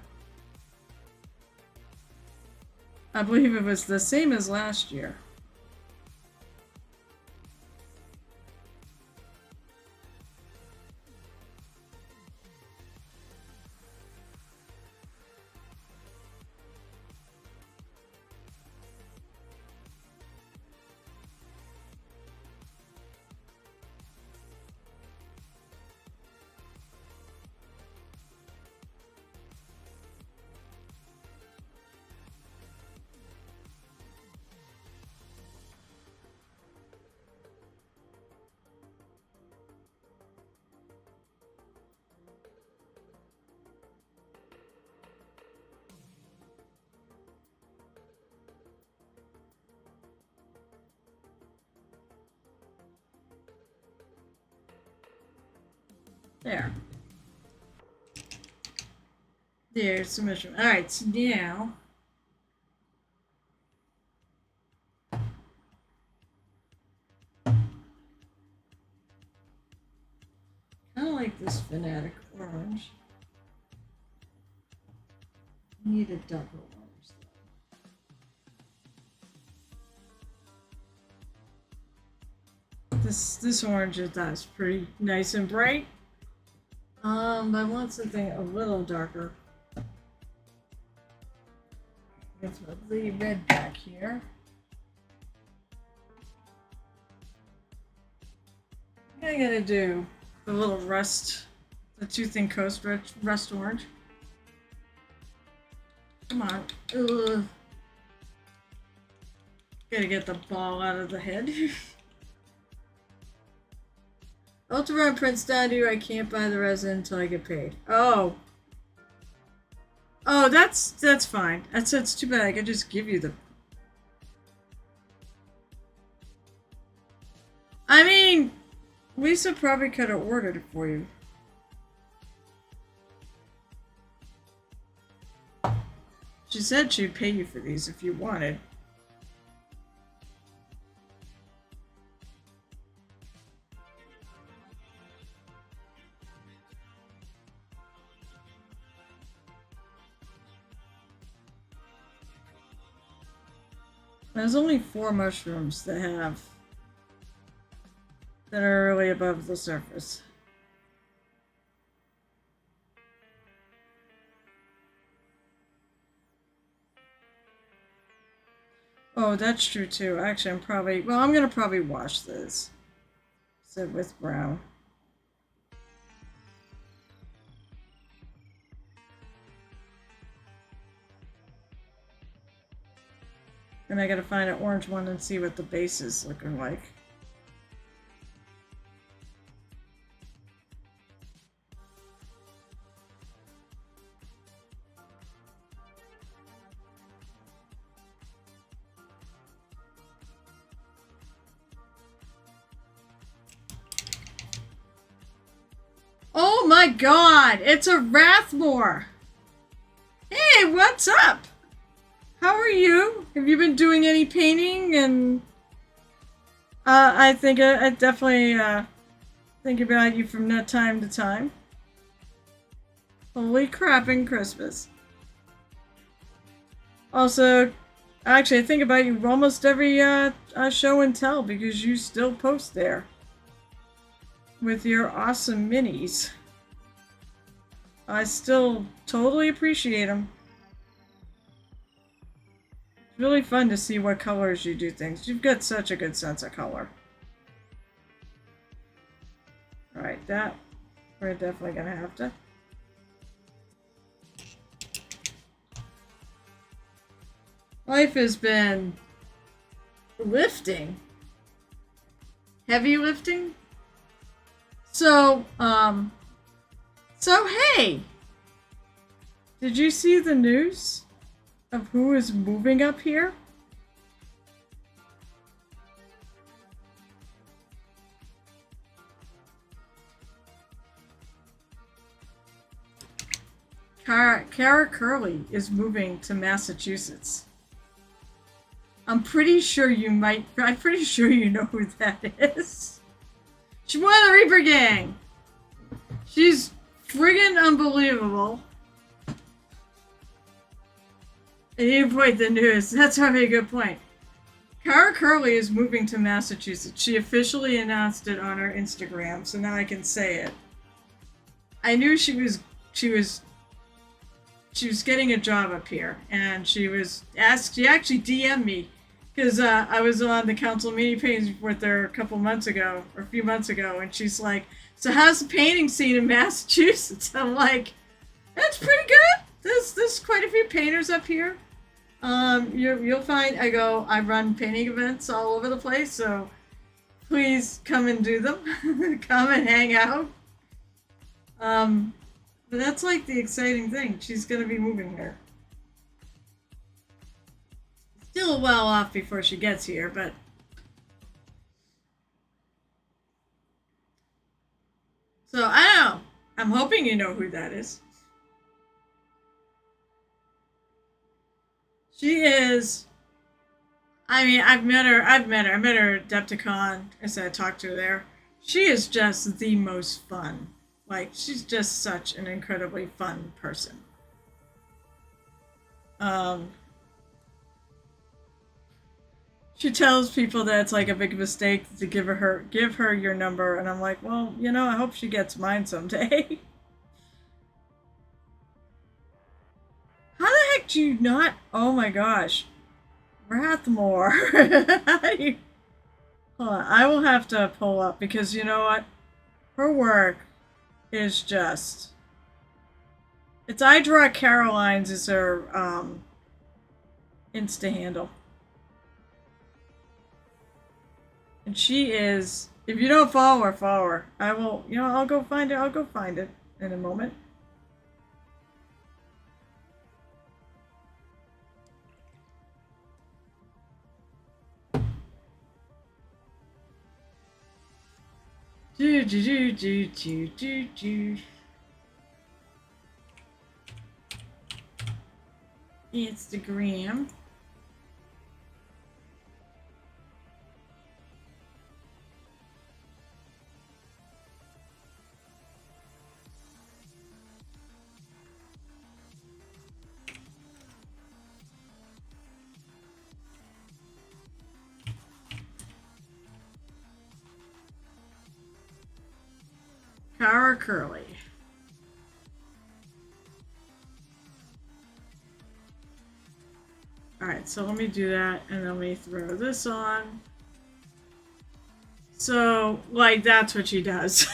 I believe it was the same as last year. There. There's submission. Alright, so now I don't like this Fanatic orange. Need a double orange though. This orange is pretty nice and bright. But I want something a little darker. Let's put the red back here. I gotta do the little rust, the Tooth and Coast rust orange. Come on. Ugh. Gotta get the ball out of the head. Ultraviolet prints down to you. I can't buy the resin until I get paid. Oh. Oh, that's fine. That's too bad. I could just give you the. I mean, Lisa probably could have ordered it for you. She said she'd pay you for these if you wanted. There's only 4 mushrooms that are really above the surface. Oh, that's true too. Actually, I'm gonna probably wash this. Sit with brown. And I gotta find an orange one and see what the base is looking like. Oh my god! It's a Rathmore! Hey, what's up? How are you? Have you been doing any painting? And I think I definitely think about you from time to time. Holy crapping Christmas! Also, actually, I think about you almost every show and tell because you still post there with your awesome minis. I still totally appreciate them. It's really fun to see what colors you do things. You've got such a good sense of color. Alright, that we're definitely gonna have to. Life has been lifting. Heavy lifting? So hey! Did you see the news of who is moving up here? Kara Curley is moving to Massachusetts. I'm pretty sure you know who that is. She's one of the Reaper Gang. She's friggin' unbelievable. And you point the news. That's probably a good point. Kara Curley is moving to Massachusetts. She officially announced it on her Instagram, so now I can say it. I knew she was getting a job up here, and she actually DM'd me because I was on the council meeting page with her a few months ago, and she's like, "So how's the painting scene in Massachusetts?" I'm like, "That's pretty good. There's quite a few painters up here. You'll find." I run painting events all over the place, so please come and do them. Come and hang out. But that's like the exciting thing. She's gonna be moving here. Still well off before she gets here, but so I don't know. I'm hoping you know who that is. She is. I mean, I've met her. I met her at Adepticon. I talked to her there. She is just the most fun. Like, she's just such an incredibly fun person. She tells people that it's like a big mistake to give her your number, and I'm like, well, I hope she gets mine someday. How the heck do you not? Oh my gosh, Rathmore. Hold on, I will have to pull up because you know what? Her work is just. It's I Draw Caroline's is her Insta handle. And she is, if you don't follow her. I will, I'll go find it in a moment. Instagram. Power Curly. Alright, so let me do that, and then let me throw this on. So, like, that's what she does.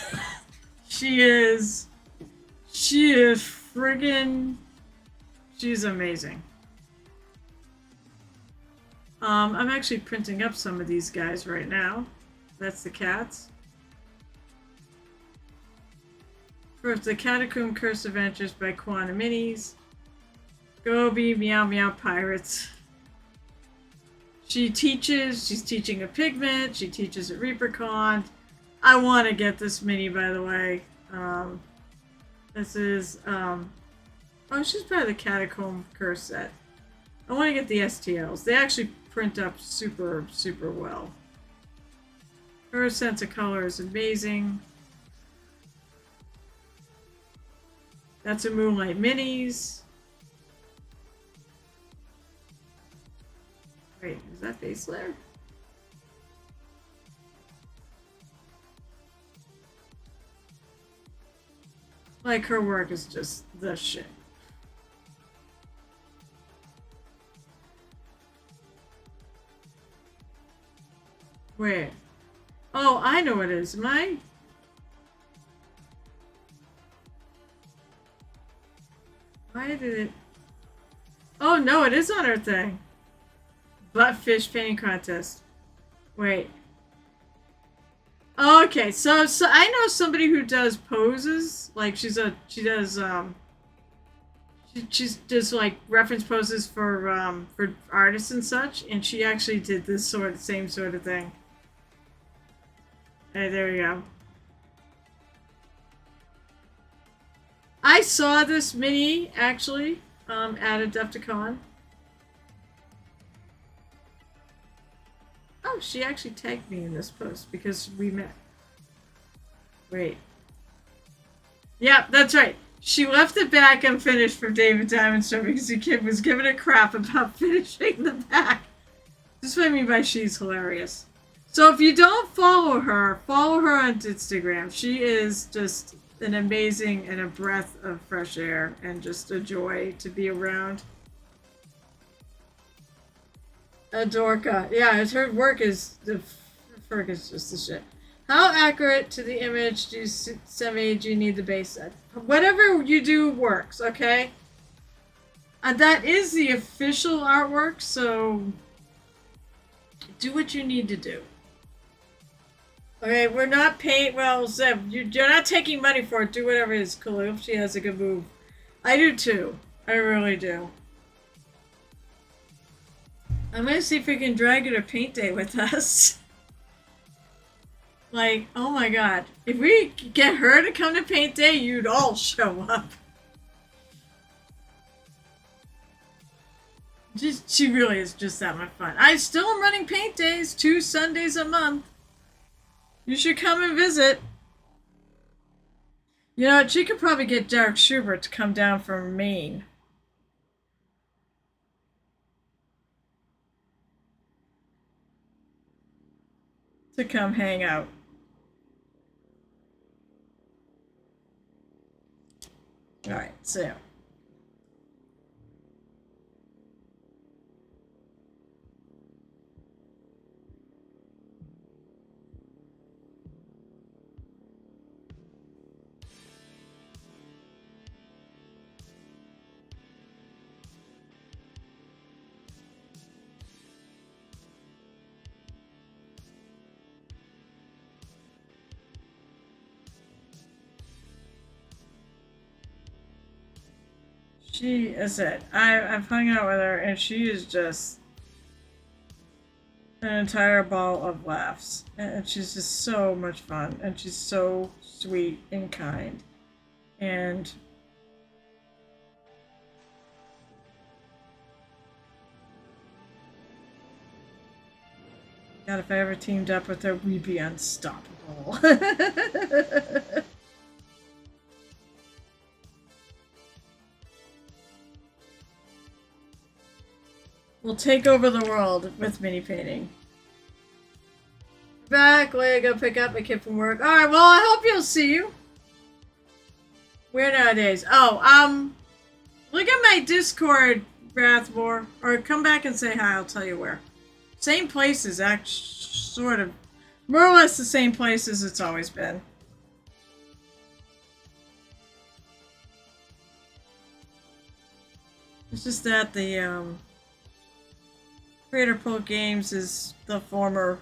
She is friggin', she's amazing. I'm actually printing up some of these guys right now. That's the cats. First, the Catacomb Curse Adventures by Quantum Minis. Gobi, Meow Meow Pirates. She's teaching a pigment, she teaches at ReaperCon. I want to get this mini, by the way. This is, oh, she's part of the Catacomb Curse set. I want to get the STLs. They actually print up super, super well. Her sense of color is amazing. That's a Moonlight Minis. Wait, is that base layer? Like, her work is just the shit. Wait. Oh, I know what it is. Am I? Why did it? Oh, no, it is on her thing. Buttfish painting contest. Wait. Okay, so I know somebody who does poses. Like, she does like reference poses for artists and such, and she actually did this same sort of thing. Hey, there we go. I saw this mini actually at Adepticon. Oh, she actually tagged me in this post because we met. Wait. Yeah, that's right. She left the back unfinished for David Diamond Show because the kid was giving a crap about finishing the back. This is what I mean by she's hilarious. So if you don't follow her on Instagram. She is just an amazing and a breath of fresh air and just a joy to be around. Adorka. Yeah, her work is just the shit. How accurate to the image do you need the base set? Whatever you do works, okay? And that is the official artwork, so do what you need to do. Okay, we're not paying. Well, Zeb, you're not taking money for it. Do whatever is cool. I hope she has a good move. I do too. I really do. I'm gonna see if we can drag her to paint day with us. Like, oh my god. If we get her to come to paint day, you'd all show up. She really is just that much fun. I still am running paint days 2 Sundays a month. You should come and visit. You know, she could probably get Derek Schubert to come down from Maine. To come hang out. Alright, so. She is it. I've hung out with her and she is just an entire ball of laughs. And she's just so much fun. And she's so sweet and kind. And God, if I ever teamed up with her, we'd be unstoppable. We'll take over the world with mini painting. Back, Leah, go pick up my kid from work. Alright, well, I hope you'll see you. Where nowadays? Oh, look at my Discord, Rathmore, or come back and say hi. I'll tell you where. Same places, sort of, more or less the same places it's always been. It's just that the Creator Pool Games is the former.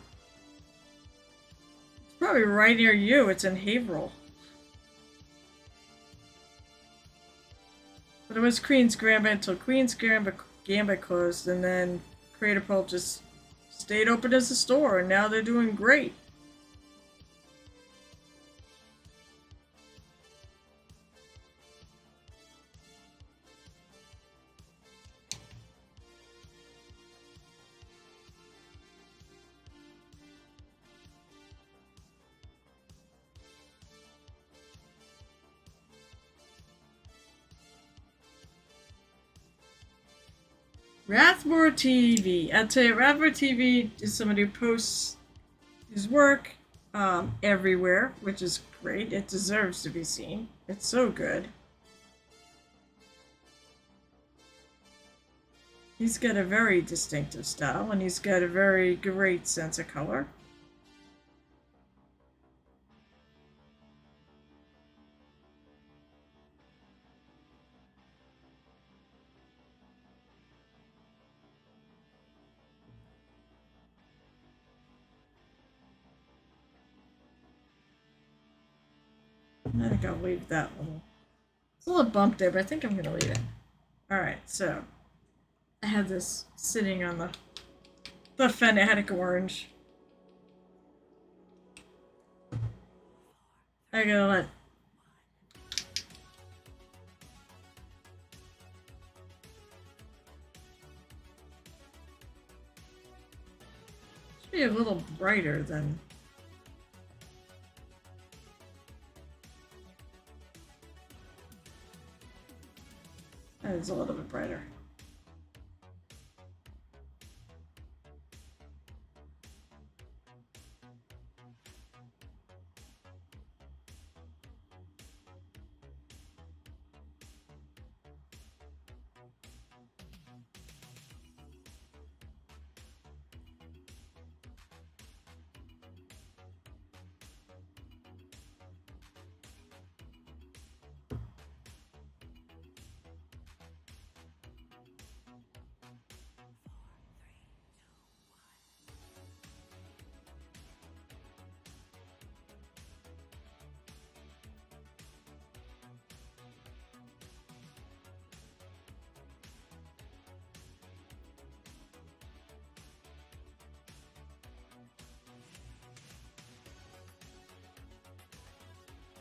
It's probably right near you. It's in Haverhill. But it was Queen's Gambit until Queen's Gambit closed, and then Creator Pool just stayed open as a store, and now they're doing great. Rathmore TV. I'd say Rathmore TV is somebody who posts his work everywhere, which is great. It deserves to be seen. It's so good. He's got a very distinctive style, and he's got a very great sense of color. I think I'll leave that little. It's a little bump there, but I think I'm going to leave it. Alright, so I had this sitting on the fanatic orange. I gotta let. Should be a little brighter than. That is a little bit brighter.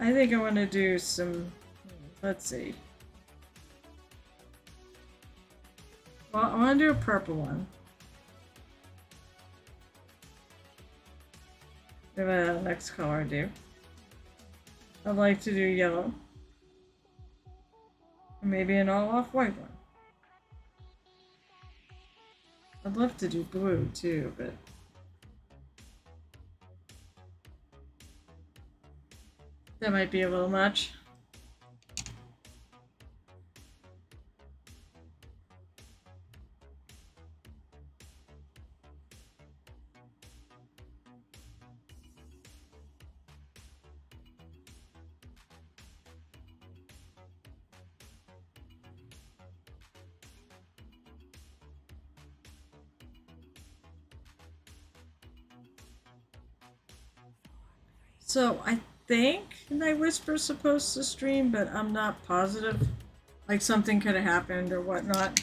I think I want to do some, let's see. Well, I want to do a purple one. The next color I do. I'd like to do yellow. Or maybe an all off-white one. I'd love to do blue too, but that might be a little much. So I think Night Whisper's supposed to stream, but I'm not positive. Like something could have happened or whatnot.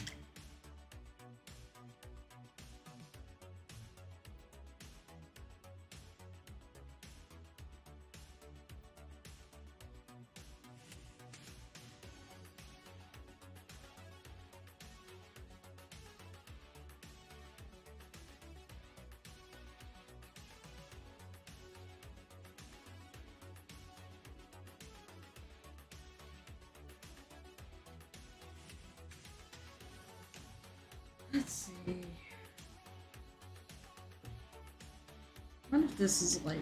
Let's see. What if this is lighter?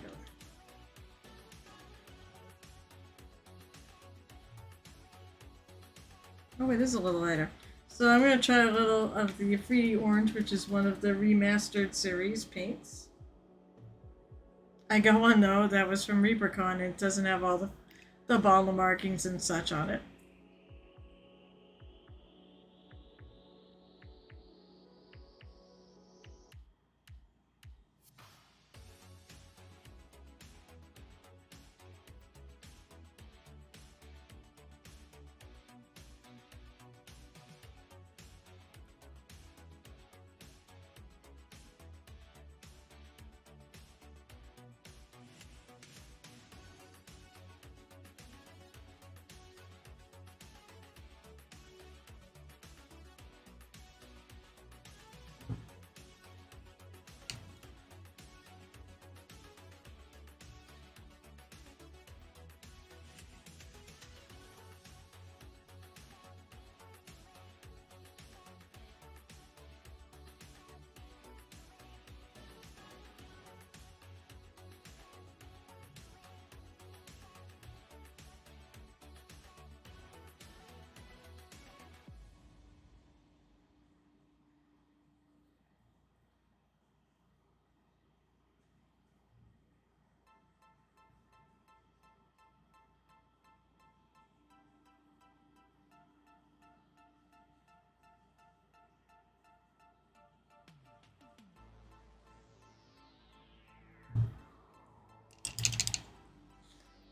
Oh, it is a little lighter. So I'm going to try a little of the Ep4 Orange, which is one of the remastered series paints. I got one though that was from ReaperCon and it doesn't have all the bottle markings and such on it.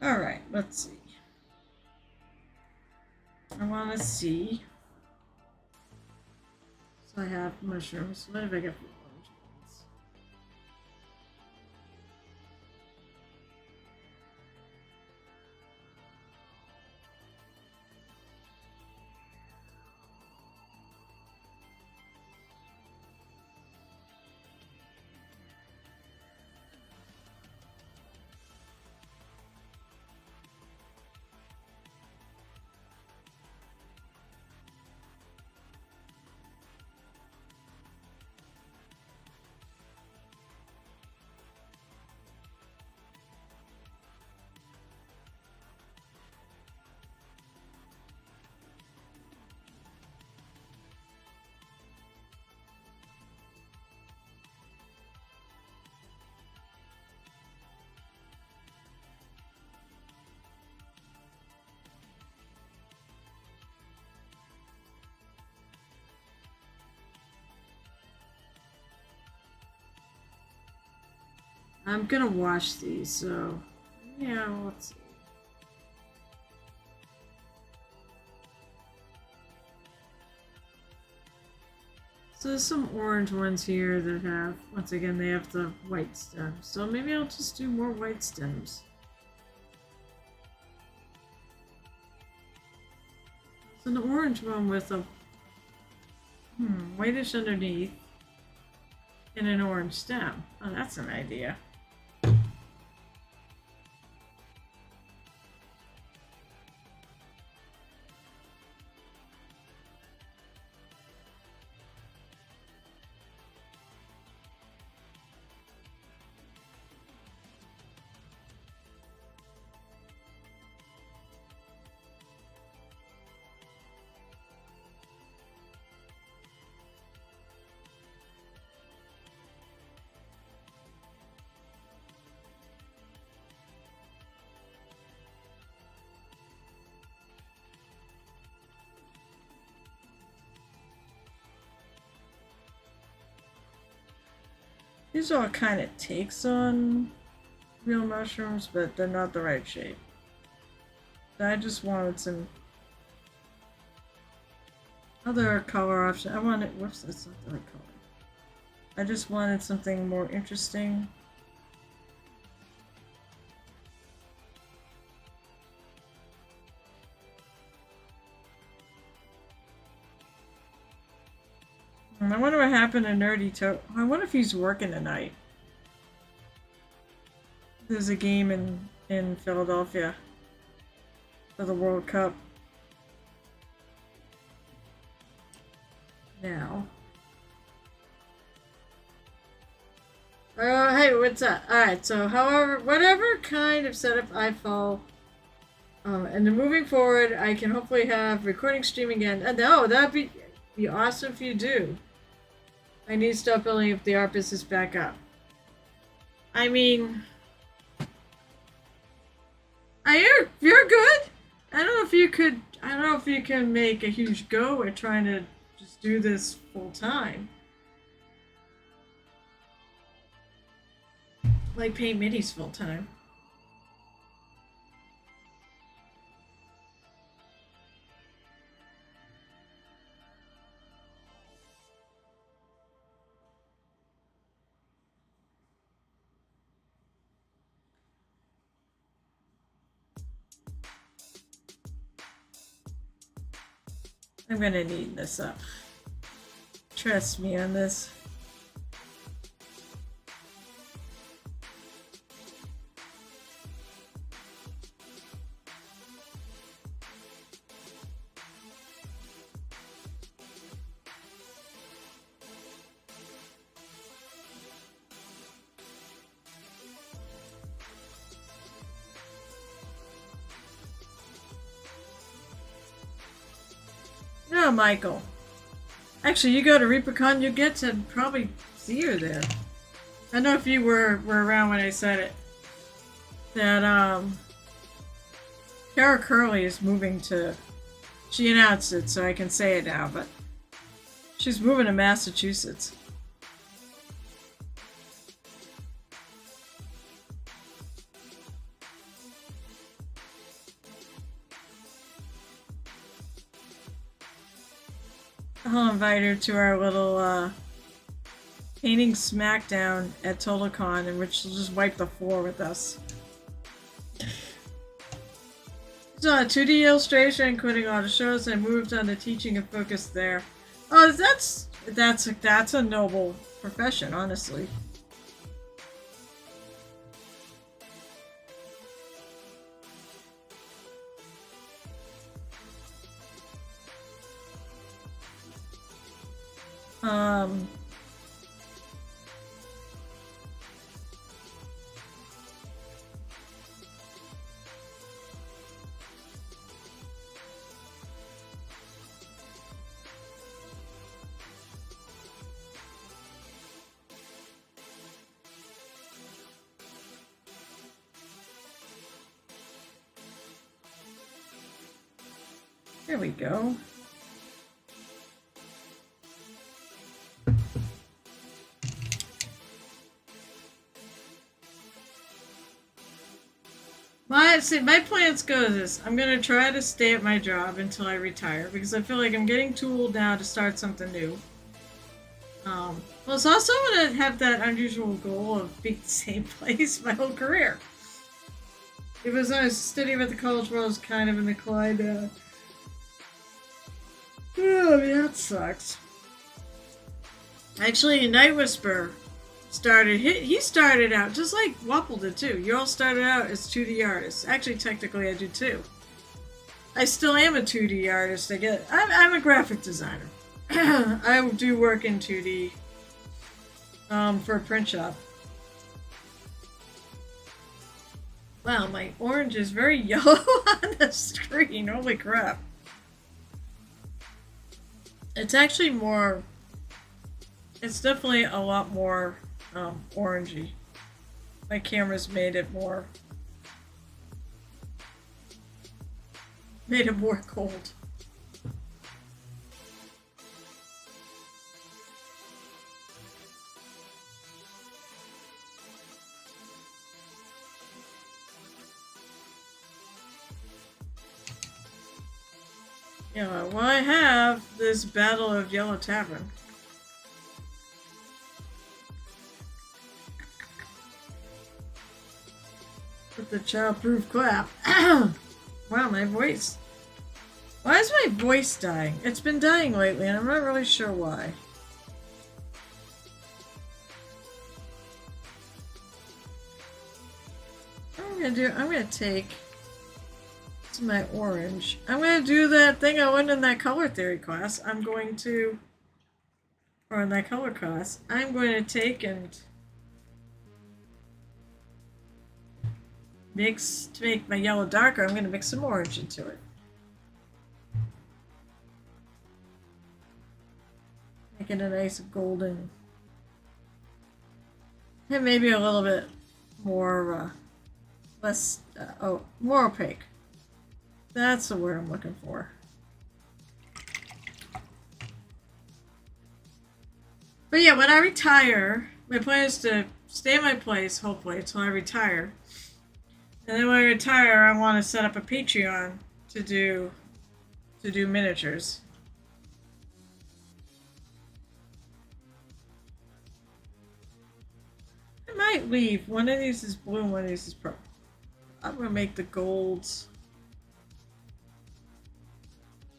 Alright, let's see. I want to see. So I have mushrooms. What have I got for orange ones? I'm gonna wash these, so yeah, let's see. So there's some orange ones here that have, once again, they have the white stems. So maybe I'll just do more white stems. There's an orange one with a whitish underneath and an orange stem. Oh, that's an idea. These all kind of takes on real mushrooms, but they're not the right shape. I just wanted some other color option. I wanted, whoops, that's not the right color. I just wanted something more interesting. I wonder what happened to Nerdy Toe. I wonder if he's working tonight. There's a game in Philadelphia for the World Cup. Now. Hey, what's up? Alright, so whatever kind of setup I fall And then moving forward, I can hopefully have recording stream again. No, that'd be awesome if you do. I need to start building up the art business back up. I mean, you're good. I don't know if you could. I don't know if you can make a huge go at trying to just do this full time. Like paint minis full time. I'm gonna need this up. Trust me on this. No, Michael. Actually, you go to ReaperCon, you get to probably see her there. I know if you were around when I said it. That, Kara Curley is moving to... She announced it, so I can say it now, but... She's moving to Massachusetts. I'll invite her to our little painting smackdown at TotalCon, in which she'll just wipe the floor with us. So a 2D illustration, including all the shows, and moved on to teaching and focus there. Oh, that's a noble profession, honestly. There we go. My plans go this. I'm gonna try to stay at my job until I retire because I feel like I'm getting too old now to start something new. Well, it's also gonna have that unusual goal of being the same place my whole career. It was I was studying at the college where I was kind of in the Clyde. Yeah, I mean that sucks. Actually, Night Whisper started. He started out just like Wapple did too. You all started out as 2D artists. Actually, technically, I do too. I still am a 2D artist. I'm a graphic designer. I do work in 2D for a print shop. Wow, my orange is very yellow on the screen. Holy crap. It's actually more... It's definitely a lot more orangey. My camera's made it more cold. Yeah, well, I have this Battle of Yellow Tavern. With the childproof clap. Wow, my voice. Why is my voice dying? It's been dying lately, and I'm not really sure why. I'm gonna take my orange. I'm gonna do that thing I learned in that color theory class. Or in that color class, I'm going to take and mix, to make my yellow darker, I'm going to mix some orange into it. Making a nice golden, and maybe a little bit more, less, more opaque. That's the word I'm looking for. But yeah, when I retire, my plan is to stay in my place, hopefully, until I retire. And then when I retire, I want to set up a Patreon to do miniatures. I might leave. One of these is blue, one of these is purple. I'm gonna make the golds.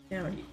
County.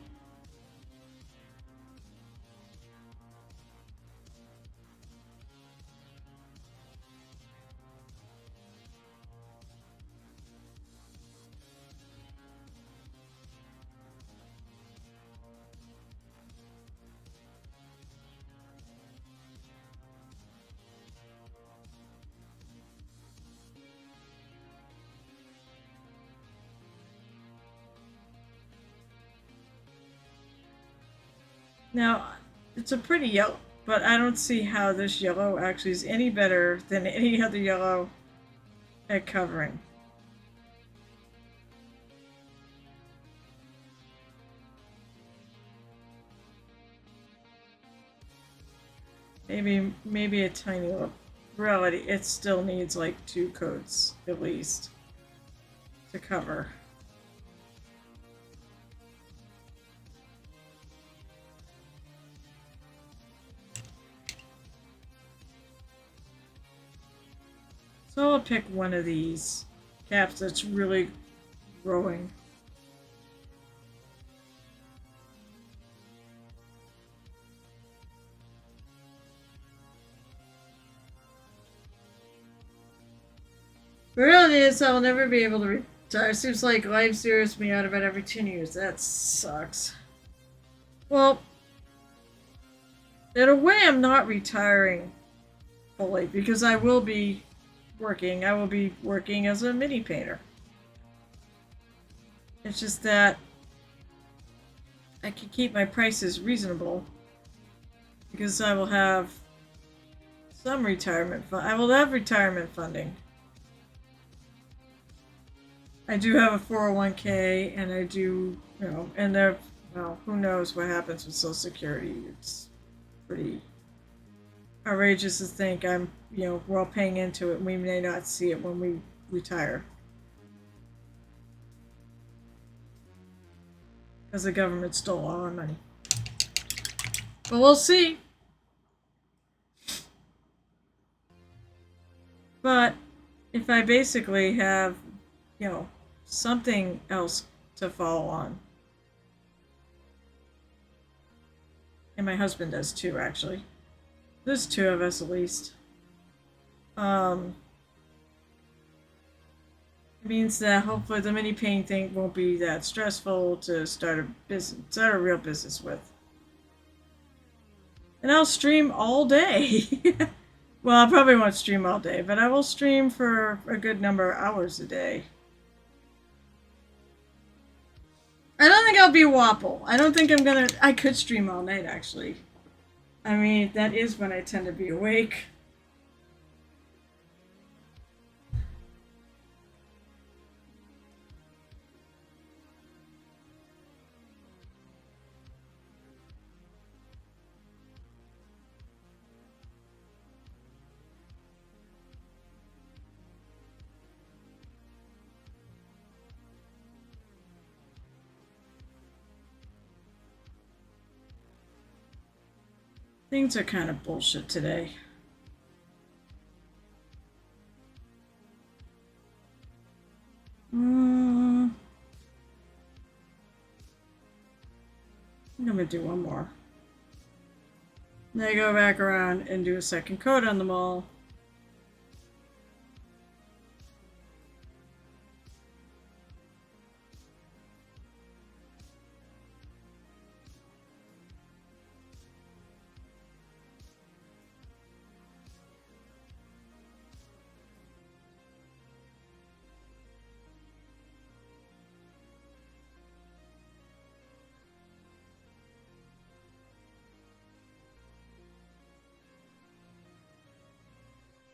Now, it's a pretty yellow, but I don't see how this yellow actually is any better than any other yellow at covering. Maybe a tiny little. Reality, it still needs like 2 coats at least to cover. So I'll pick one of these caps that's really growing. The reality is I'll never be able to retire. It seems like life zeroes me out about every 10 years. That sucks. Well, in a way I'm not retiring fully because I will be working. I will be working as a mini painter. It's just that I can keep my prices reasonable because I will have some retirement I will have retirement funding. I do have a 401k and I do, and there, well, who knows what happens with Social Security. It's pretty outrageous to think we're all paying into it and we may not see it when we retire. Because the government stole all our money. But we'll see. But if I basically have, something else to fall on. And my husband does too, actually. There's 2 of us at least. It means that hopefully the mini painting thing won't be that stressful to start a real business with. And I'll stream all day. Well, I probably won't stream all day, but I will stream for a good number of hours a day. I don't think I'll be Wapple. I don't think I could stream all night, actually. I mean, that is when I tend to be awake. Things are kind of bullshit today. I'm gonna do one more. Then I go back around and do a second coat on them all.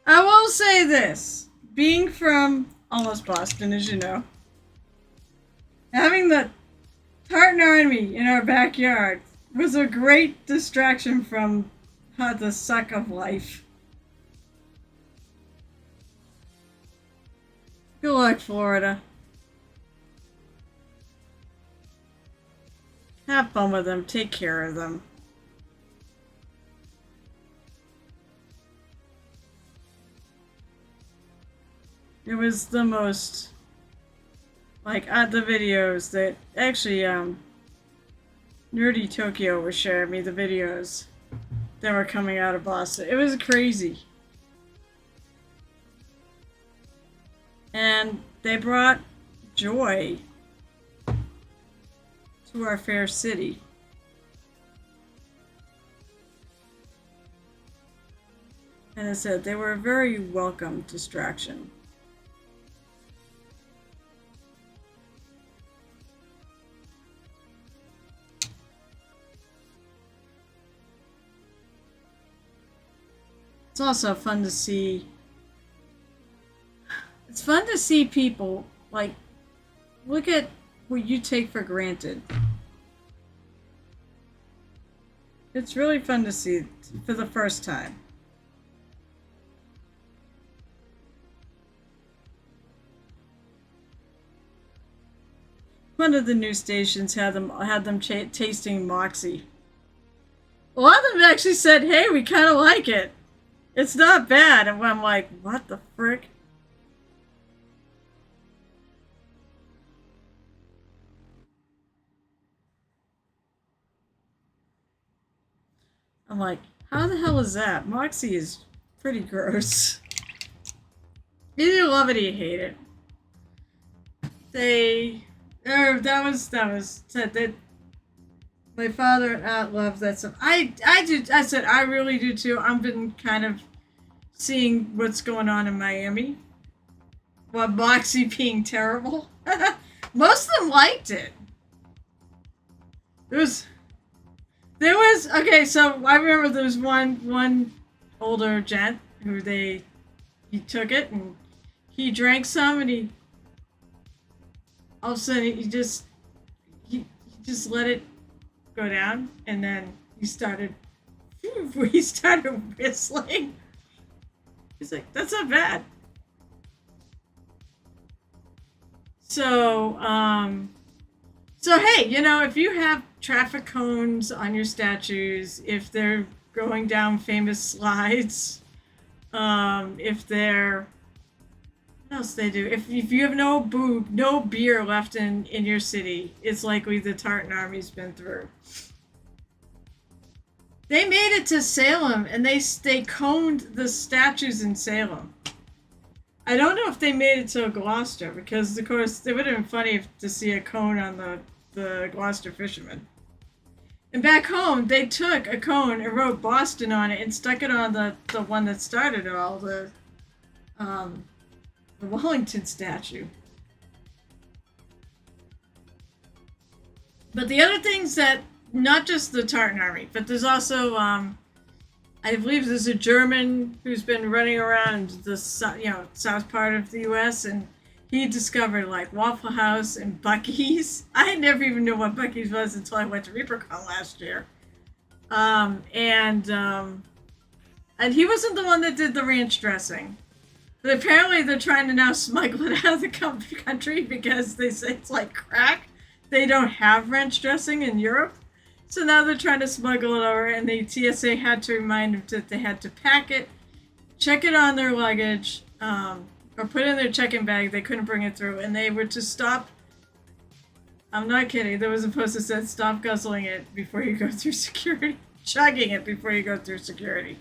I will say this. Being from almost Boston, as you know, having the Tartan Army in our backyard was a great distraction from the suck of life. Good luck, Florida. Have fun with them. Take care of them. It was the most, like, at the videos that actually, Nerdy Tokyo was sharing me the videos that were coming out of Boston. It was crazy. And they brought joy to our fair city. And I said, they were a very welcome distraction. It's also fun to see. It's fun to see people, like, look at what you take for granted. It's really fun to see for the first time. One of the news stations had them tasting Moxie. A lot of them actually said, "Hey, we kind of like it. It's not bad." And I'm like, "What the frick?" I'm like, how the hell is that? Moxie is pretty gross. Either love it or you hate it. That was said that my father loves that stuff. I said I really do too. I've been kind of seeing what's going on in Miami. What, Moxie being terrible? Most of them liked it. There was okay. So I remember there was one older gent who he took it and he drank some and he all of a sudden he just let it go down and then he started whistling. He's like, "That's not bad." So hey, if you have traffic cones on your statues, if they're going down famous slides, if they're, what else they do? If you have no beer left in your city, it's likely the Tartan Army's been through. They made it to Salem, and they coned the statues in Salem. I don't know if they made it to Gloucester, because, of course, it would have been funny to see a cone on the Gloucester fishermen. And back home, they took a cone and wrote Boston on it and stuck it on the one that started it all, the Wellington statue. But the other things that, not just the Tartan Army, but there's also, I believe there's a German who's been running around the south part of the U.S. and he discovered like Waffle House and Buc-ee's. I never even knew what Buc-ee's was until I went to ReaperCon last year. And he wasn't the one that did the ranch dressing. But apparently they're trying to now smuggle it out of the country because they say it's like crack. They don't have ranch dressing in Europe. So now they're trying to smuggle it over, and the TSA had to remind them that they had to pack it, check it on their luggage, or put it in their check-in bag. They couldn't bring it through, and they were to stop. I'm not kidding. There was a post that said, "Stop guzzling it before you go through security, chugging it before you go through security."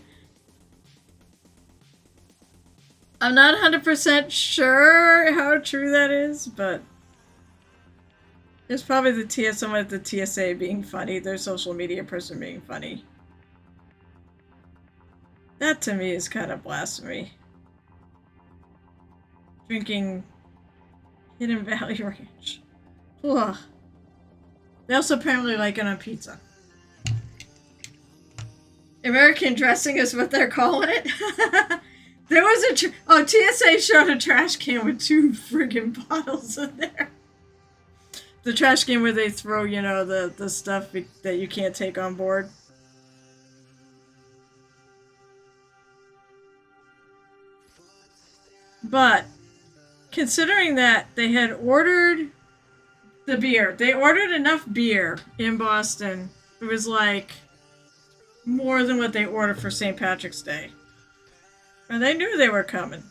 I'm not 100% sure how true that is, but it's probably someone at the TSA being funny, their social media person being funny. That to me is kind of blasphemy. Drinking Hidden Valley Ranch. Ugh. They also apparently like it on pizza. American dressing is what they're calling it. There was a TSA showed a trash can with 2 friggin' bottles in there. The trash can where they throw, you know, the stuff that you can't take on board. But considering that they had ordered the beer, they ordered enough beer in Boston. It was like more than what they ordered for St. Patrick's Day. And they knew they were coming.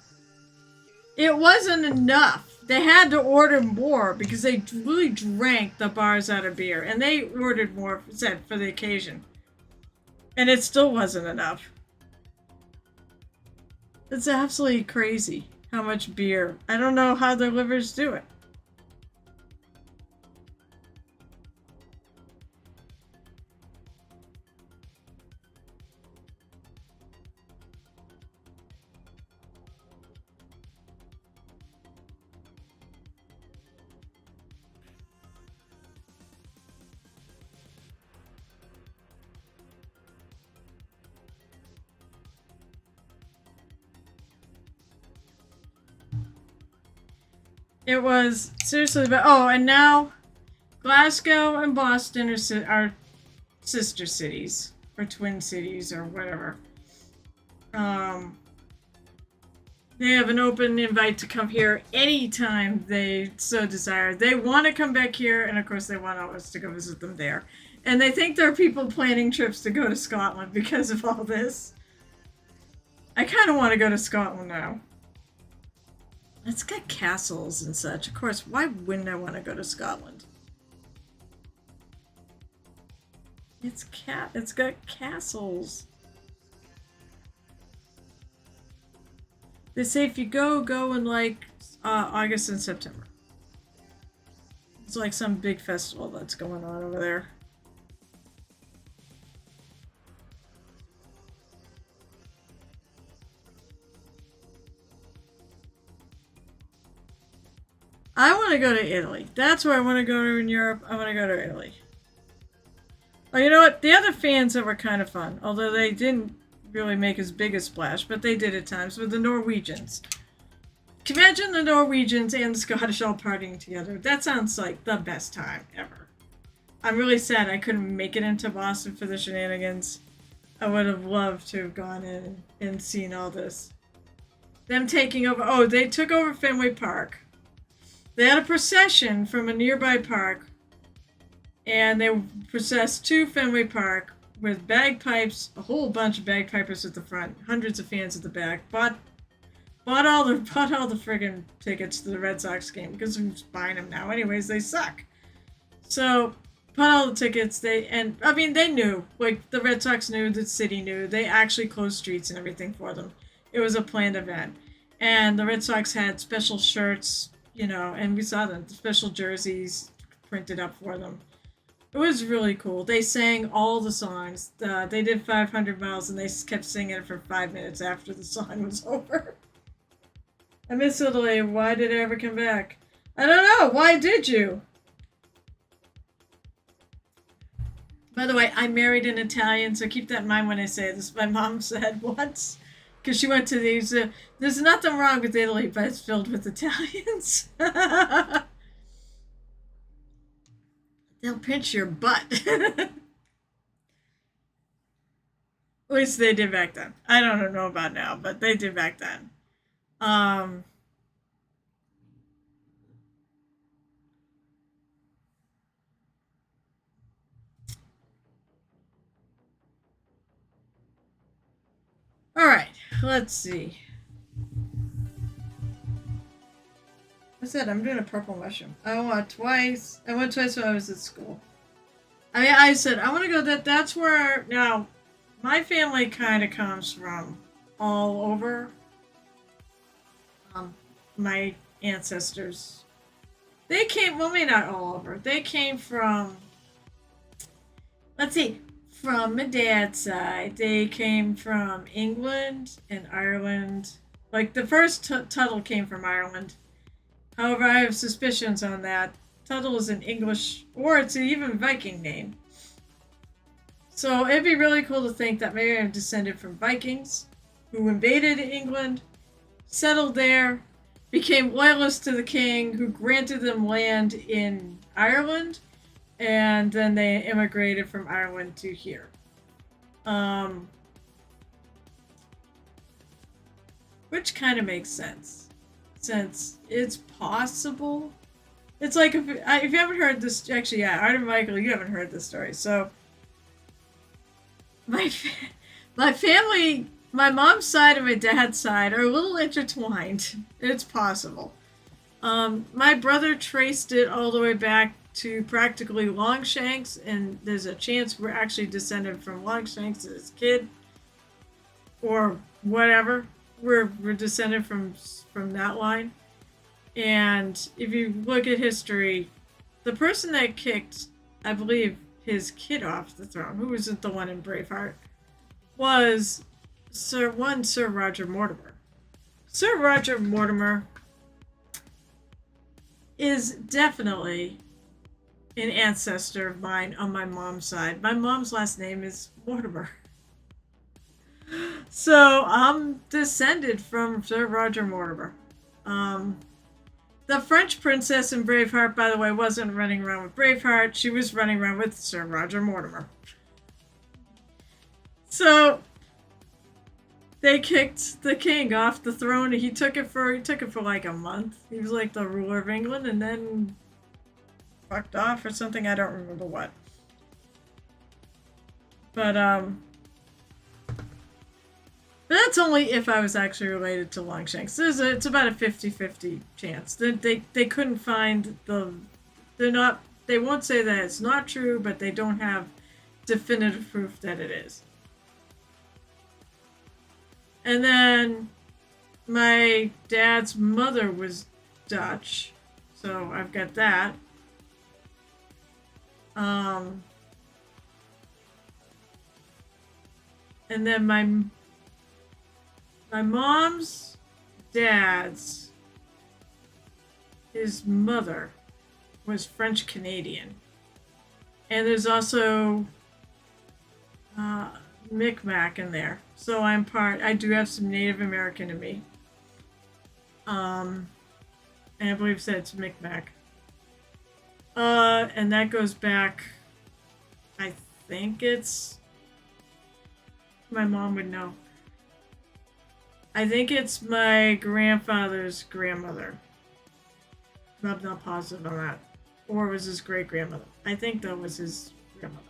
It wasn't enough. They had to order more because they really drank the bars out of beer. And they ordered more, said, for the occasion. And it still wasn't enough. It's absolutely crazy how much beer. I don't know how their livers do it. It was seriously, but and now Glasgow and Boston are sister cities or twin cities or whatever. They have an open invite to come here anytime they so desire. They want to come back here, and of course they want us to go visit them there. And they think there are people planning trips to go to Scotland because of all this. I kind of want to go to Scotland now. It's got castles and such. Of course, why wouldn't I want to go to Scotland? It's got castles. They say if you go in like August and September. It's like some big festival that's going on over there. I want to go to Italy. That's where I want to go to in Europe. I want to go to Italy. Oh, you know what? The other fans that were kind of fun, although they didn't really make as big a splash, but they did at times, with the Norwegians. Can you imagine the Norwegians and the Scottish all partying together? That sounds like the best time ever. I'm really sad I couldn't make it into Boston for the shenanigans. I would have loved to have gone in and seen all this. Them taking over... Oh, they took over Fenway Park. They had a procession from a nearby park, and they processed to Fenway Park with bagpipes, a whole bunch of bagpipers at the front, hundreds of fans at the back. Bought all the friggin' tickets to the Red Sox game because who's buying them now? Anyways, they suck. So bought all the tickets. They knew, like the Red Sox knew, the city knew. They actually closed streets and everything for them. It was a planned event, and the Red Sox had special shirts. You know, and we saw them, special jerseys printed up for them. It was really cool. They sang all the songs. They did 500 miles, and they kept singing it for 5 minutes after the song was over. I miss Italy. Why did I ever come back? I don't know. Why did you? By the way, I married an Italian, so keep that in mind when I say this. My mom said once. Because she went to these... there's nothing wrong with Italy, but it's filled with Italians. They'll pinch your butt. At least they did back then. I don't know about now, but they did back then. All right. Let's see. I said I'm doing a purple mushroom. I went twice when I was at school. I said I want to go. That's where now my family kind of comes from all over. My ancestors, they came. Well, maybe not all over. They came from. Let's see. From my dad's side, they came from England and Ireland. Like, the first Tuttle came from Ireland. However, I have suspicions on that. Tuttle is an English, or it's an even Viking name. So it'd be really cool to think that maybe I'm descended from Vikings who invaded England settled there, became loyalists to the king, who granted them land in Ireland, and then they immigrated from Ireland to here. Which kind of makes sense, since it's possible. It's like if you haven't heard this, actually, yeah, Art and Michael, you haven't heard this story. So my my family, my mom's side and my dad's side are a little intertwined. It's possible. My brother traced it all the way back to practically Longshanks, and there's a chance we're actually descended from Longshanks as a kid, or whatever. We're descended from that line. And if you look at history, the person that kicked, I believe, his kid off the throne, who wasn't the one in Braveheart, was Sir Roger Mortimer. Sir Roger Mortimer is definitely an ancestor of mine on my mom's side. My mom's last name is Mortimer. So I'm descended from Sir Roger Mortimer. The French princess in Braveheart, by the way, wasn't running around with Braveheart. She was running around with Sir Roger Mortimer. So they kicked the king off the throne. He took it for like a month. He was like the ruler of England, and then fucked off or something. I don't remember what. But that's only if I was actually related to Longshanks. It's about a 50-50 chance. They couldn't find they won't say that it's not true, but they don't have definitive proof that it is. And then my dad's mother was Dutch, so I've got that. And then my mom's dad's, his mother was French Canadian. And there's also Micmac in there. So I do have some Native American in me. And I believe it said it's Micmac. And that goes back, I think it's, my mom would know. I think it's my grandfather's grandmother. I'm not positive on that. Or was his great-grandmother. I think that was his grandmother.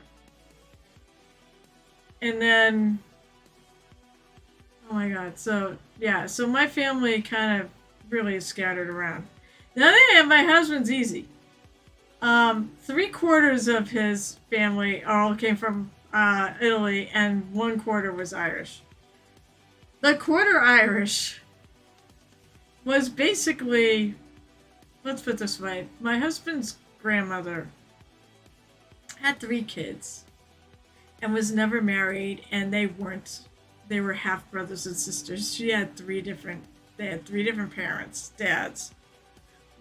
And then, oh my god, so my family kind of really is scattered around. The other thing, my husband's easy. 3/4 of his family all came from Italy, and 1/4 was Irish. The quarter Irish was basically, let's put it this way, my husband's grandmother had 3 kids and was never married, and they were half brothers and sisters. They had 3 different parents, dads.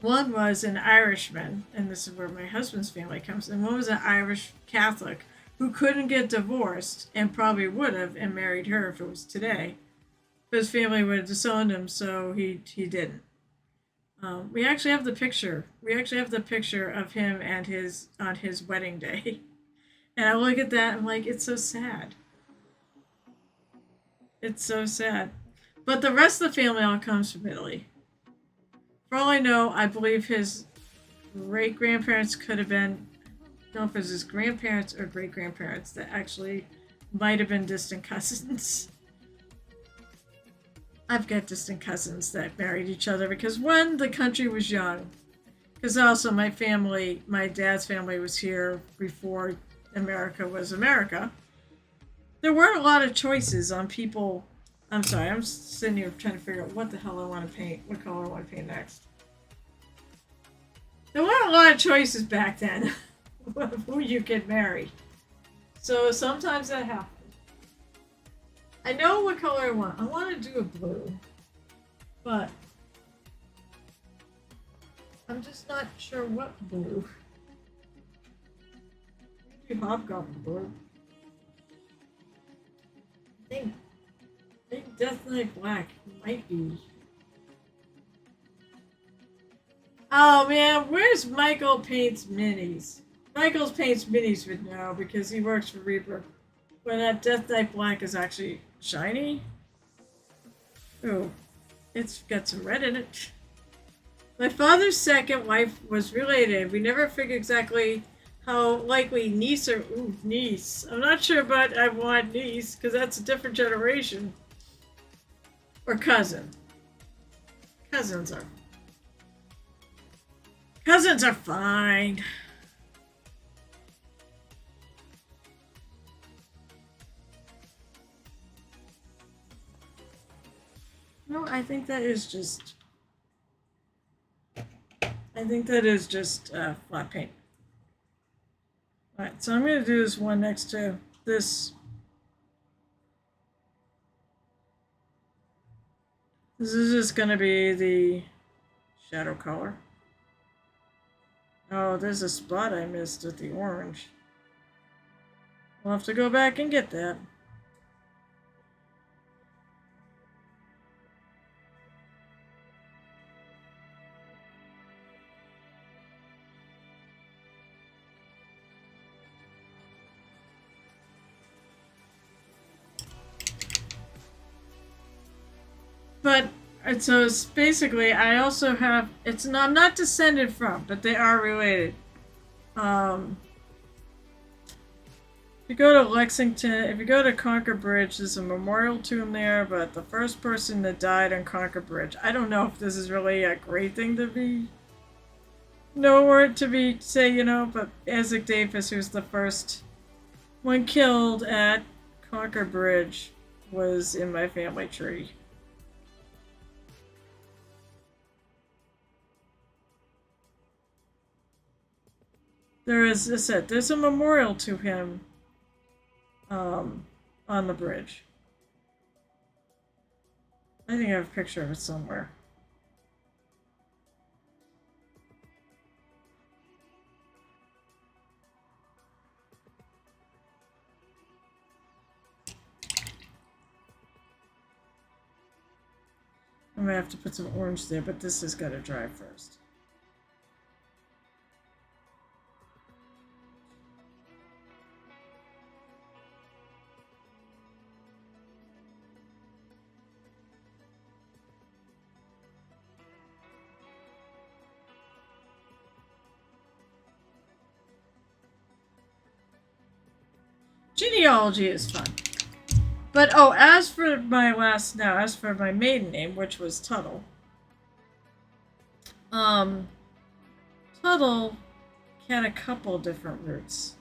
One was an Irishman, and this is where my husband's family comes, and one was an Irish Catholic who couldn't get divorced and probably would have and married her if it was today. His family would have disowned him, so he didn't. We actually have the picture. We actually have the picture of him and on his wedding day. And I look at that and I'm like, it's so sad. It's so sad. But the rest of the family all comes from Italy. For all I know, I believe his great-grandparents could have been, I don't know if it was his grandparents or great-grandparents that actually might have been distant cousins. I've got distant cousins that married each other because when the country was young, because also my dad's family was here before America was America, there weren't a lot of choices on people. I'm sorry, I'm sitting here trying to figure out what the hell I want to paint, what color I want to paint next. There weren't a lot of choices back then of who you could marry. So sometimes that happens. I know what color I want. I want to do a blue, but I'm just not sure what blue. Maybe hobgoblin blue. I think Death Knight Black might be Oh man, where's Michael Paints Minis? Michael's Paints Minis would know because he works for Reaper. But that Death Knight Black is actually shiny. Ooh, it's got some red in it. My father's second wife was related. We never figured exactly how likely niece or niece. I'm not sure, but I want niece because that's a different generation. Or cousin. Cousins are fine. No, I think that is just flat paint. Alright, so I'm going to do this one next to this. This is just going to be the shadow color. Oh, there's a spot I missed with the orange. We'll have to go back and get that. But so it's basically, I also have. I'm not descended from, but they are related. If you go to Lexington, if you go to Concord Bridge, there's a memorial tomb there. But the first person that died on Concord Bridge, I don't know if this is really a great thing to be. No word to be say, but Isaac Davis, who's the first one killed at Concord Bridge, was in my family tree. There's a memorial to him on the bridge. I think I have a picture of it somewhere. I'm gonna have to put some orange there, but this has got to dry first. Genealogy is fun. But as for my maiden name, which was Tuttle. Tuttle had a couple different roots.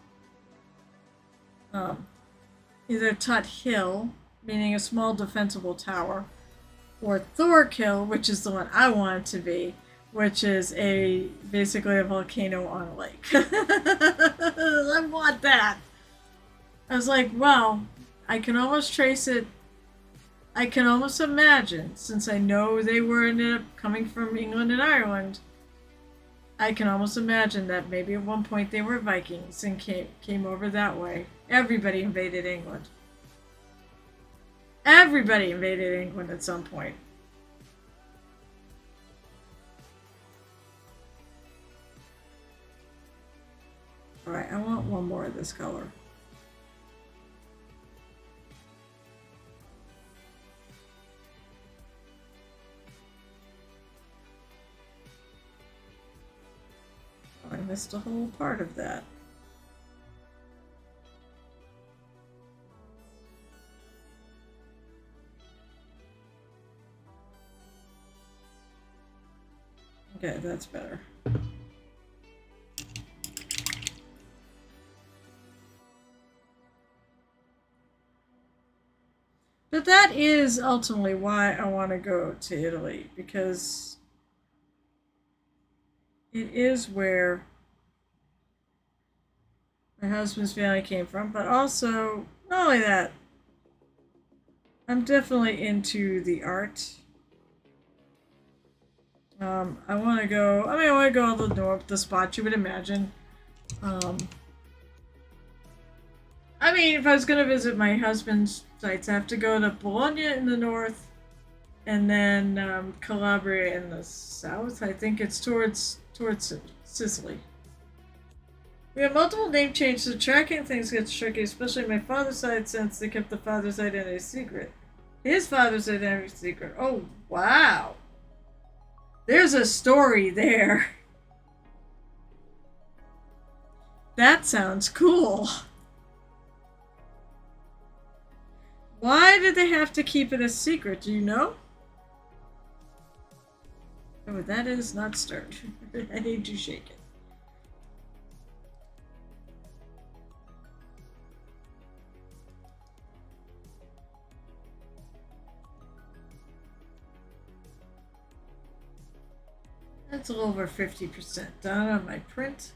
Either Tut Hill, meaning a small defensible tower, or Thorkill, which is the one I want it to be, which is basically a volcano on a lake. I want that. I was like, wow, I can almost trace it. I can almost imagine, since I know they ended up coming from England and Ireland, I can almost imagine that maybe at one point they were Vikings and came over that way. Everybody invaded England. Everybody invaded England at some point. Alright, I want one more of this color. I missed a whole part of that. Okay, that's better. But that is ultimately why I want to go to Italy, because it is where my husband's family came from, but also, not only that, I'm definitely into the art. I want to go all the north, the spots you would imagine. If I was going to visit my husband's sites, I have to go to Bologna in the north, and then Calabria in the south. I think it's towards Sicily. We have multiple name changes, so tracking things gets tricky, especially my father's side since they kept the father's identity secret. His father's identity secret. Oh, wow. There's a story there. That sounds cool. Why did they have to keep it a secret? Do you know? Oh, that is not stirred. I need to shake it. That's a little over 50% done on my print.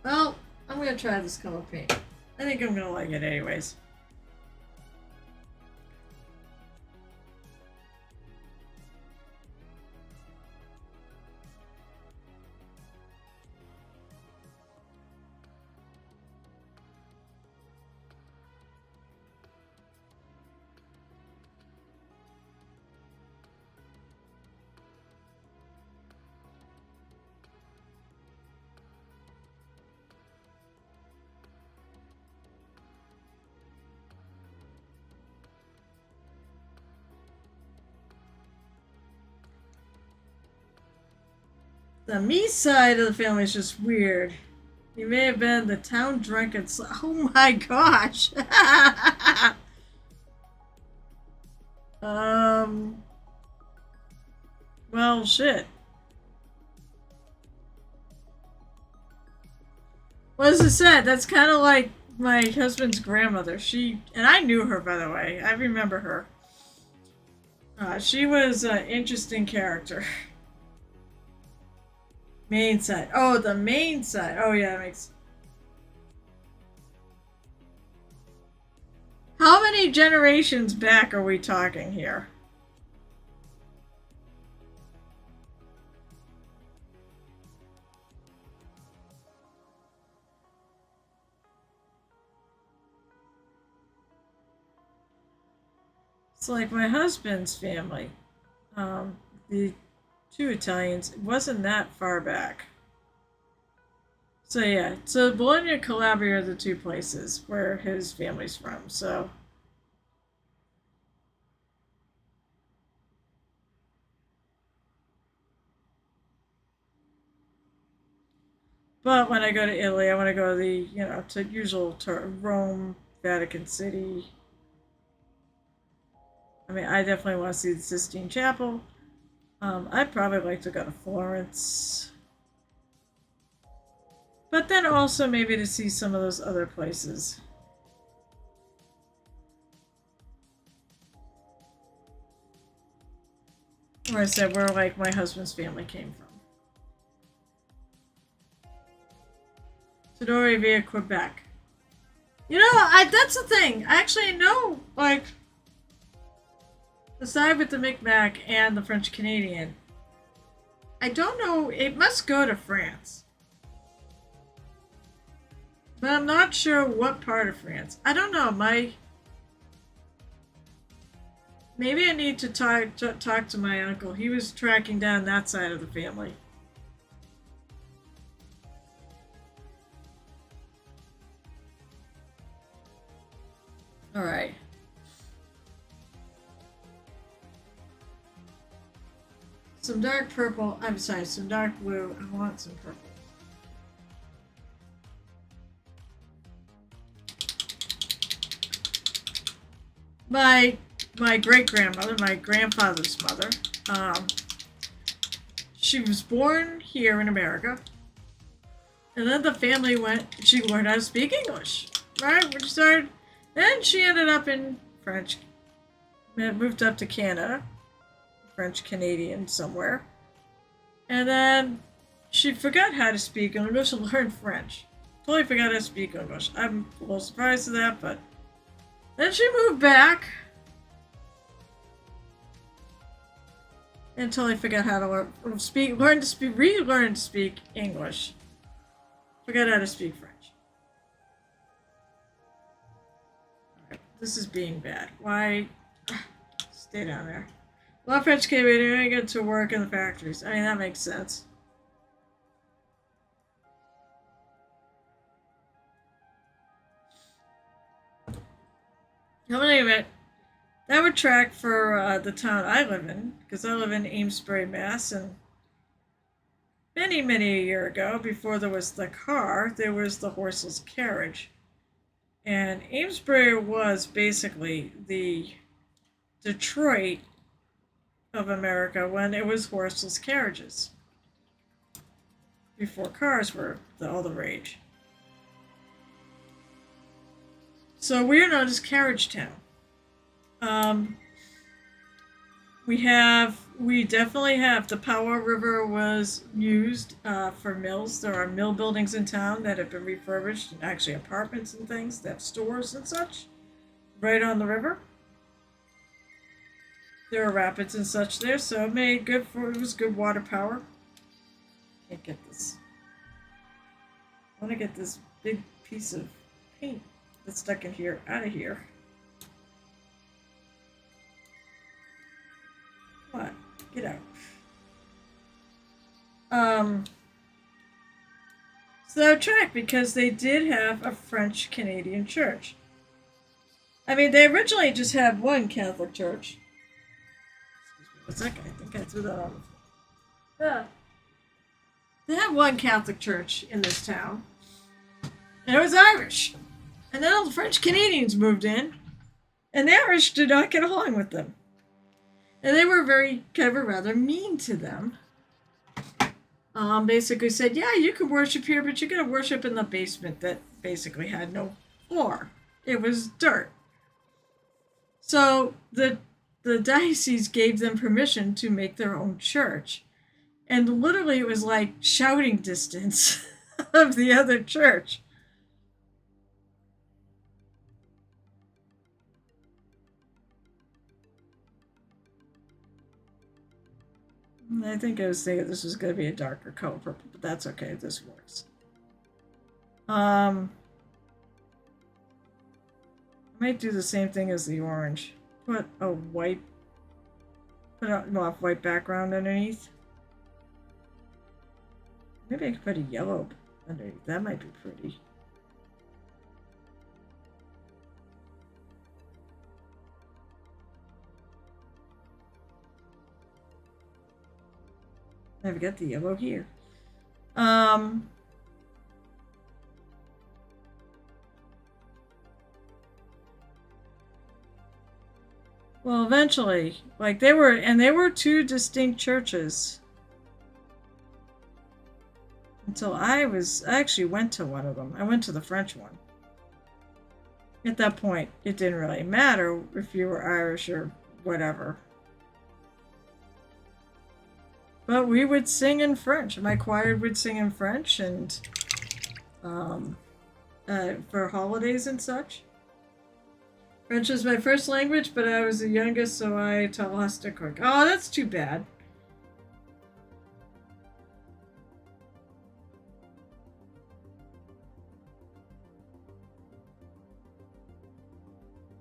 Well, I'm going to try this color paint. I think I'm going to like it anyways. The me side of the family is just weird. He may have been the town drunken. Oh my gosh. Well, shit. What is it said? That's kind of like my husband's grandmother. And I knew her, by the way. I remember her. She was an interesting character. Main side. Oh, the main side. Oh, yeah, that makes... How many generations back are we talking here? It's like my husband's family. The two Italians. It wasn't that far back. So yeah, so Bologna and Calabria are the two places where his family's from. So but when I go to Italy, I want to go to the to usual Rome, Vatican City. I mean, I definitely want to see the Sistine Chapel. I'd probably like to go to Florence. But then also maybe to see some of those other places. Where I said where like my husband's family came from. Tidore via Quebec. You know, that's the thing. I actually know, like, the side with the Micmac and the French Canadian. I don't know. It must go to France. But I'm not sure what part of France. I don't know. Maybe I need to talk to my uncle. He was tracking down that side of the family. All right. Some dark purple. I'm sorry, some dark blue. I want some purple. My great-grandmother, my grandfather's mother, she was born here in America. And then the family she learned how to speak English. Right? Then she ended up in French. Moved up to Canada. French Canadian somewhere. And then she forgot how to speak English and learned French. Totally forgot how to speak English. I'm a little surprised at that, but then she moved back and totally forgot how to relearn to speak English. Forgot how to speak French. Alright, this is being bad. Why? Stay down there. A lot of French came in and get to work in the factories. I mean, that makes sense. How many of it? That would track for the town I live in, because I live in Amesbury, Mass, and many, many a year ago, before there was the car, there was the horseless carriage. And Amesbury was basically the Detroit of America when it was horseless carriages, before cars were all the rage. So we're known as Carriage Town. We definitely have, the Powell River was used for mills. There are mill buildings in town that have been refurbished, and actually apartments and things that have stores and such, right on the river. There are rapids and such there, so it was good water power. Can't get this. I want to get this big piece of paint that's stuck in here out of here. Come on, get out. So that track, because they did have a French Canadian church. I mean, they originally just had one Catholic church. What's that guy? I think I threw that on. Yeah. They had one Catholic church in this town, and it was Irish. And then all the French Canadians moved in, and the Irish did not get along with them. And they were very, kind of rather mean to them. Basically said, yeah, you can worship here, but you're going to worship in the basement that basically had no floor. It was dirt. So the diocese gave them permission to make their own church. And literally it was like shouting distance of the other church. I think I was thinking this was going to be a darker color purple, but that's okay. This works. I might do the same thing as the orange. Put a white, white background underneath. Maybe I could put a yellow underneath. That might be pretty. I've got the yellow here. Well, eventually, like they were two distinct churches. Until I actually went to one of them. I went to the French one. At that point, it didn't really matter if you were Irish or whatever. But we would sing in French. My choir would sing in French, and for holidays and such. French is my first language, but I was the youngest, so I lost it quick. Oh, that's too bad.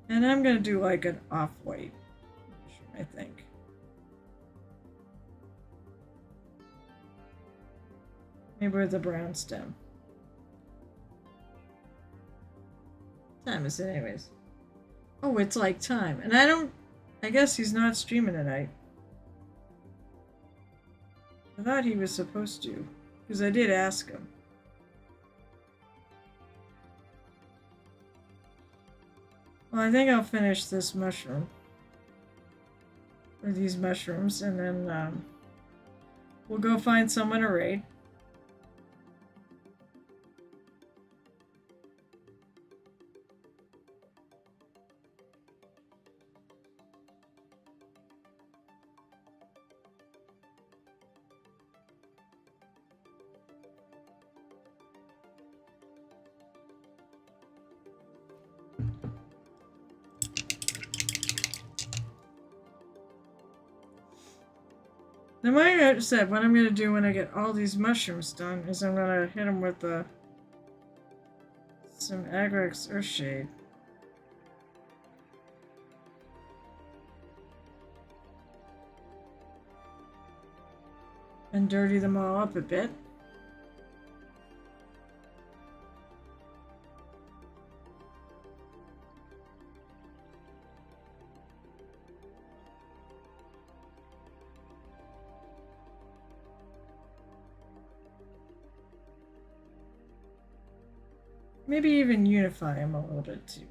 And I'm going to do like an off-white, I think. Maybe with a brown stem. What time is it anyways? Oh, it's like time. And I guess he's not streaming tonight. I thought he was supposed to, because I did ask him. Well, I think I'll finish this mushroom. Or these mushrooms, and then we'll go find someone to raid. Then what I said, what I'm going to do when I get all these mushrooms done is I'm going to hit them with the some Agrex Earthshade. And dirty them all up a bit. Maybe even unify them a little bit too.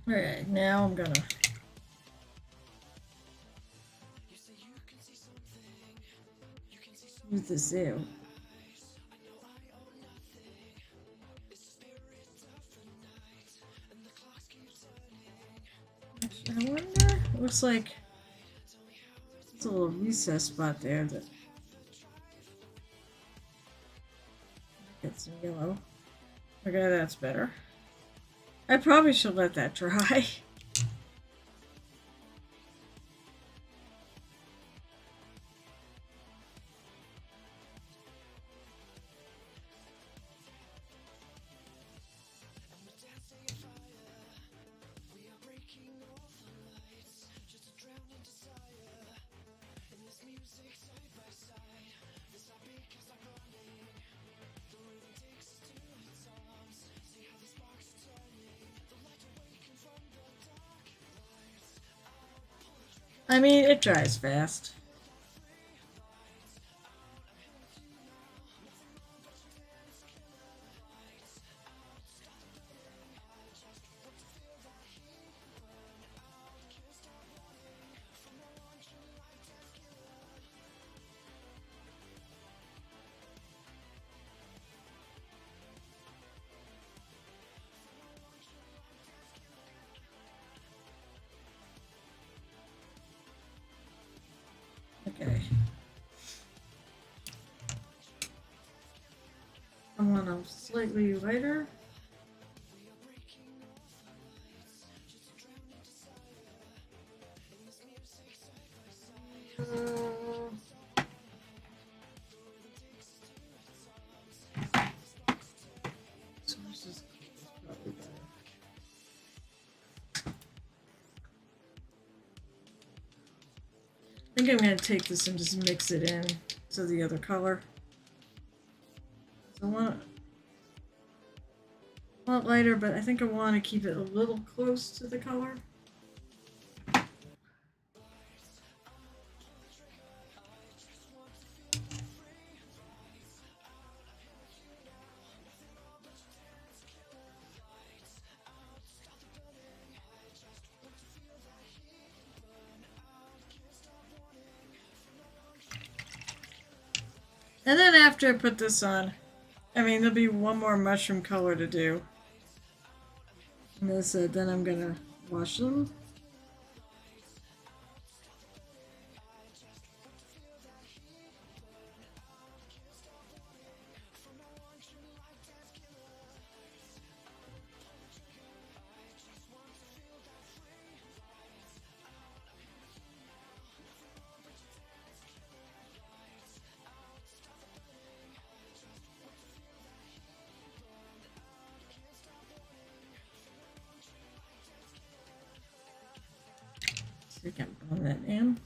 Alright, now I'm gonna use the zoo. I wonder, it looks like there's a little recess spot there that get some yellow. Okay, that's better. I probably should let that dry. I mean, it dries fast. Okay. I want them slightly lighter. So this is probably better. I think I'm going to take this and just mix it in to the other color. So I want it lighter, but I think I want to keep it a little close to the color. And then after I put this on, I mean, there'll be one more mushroom color to do. And this, then I'm gonna wash them. So I can blend that in.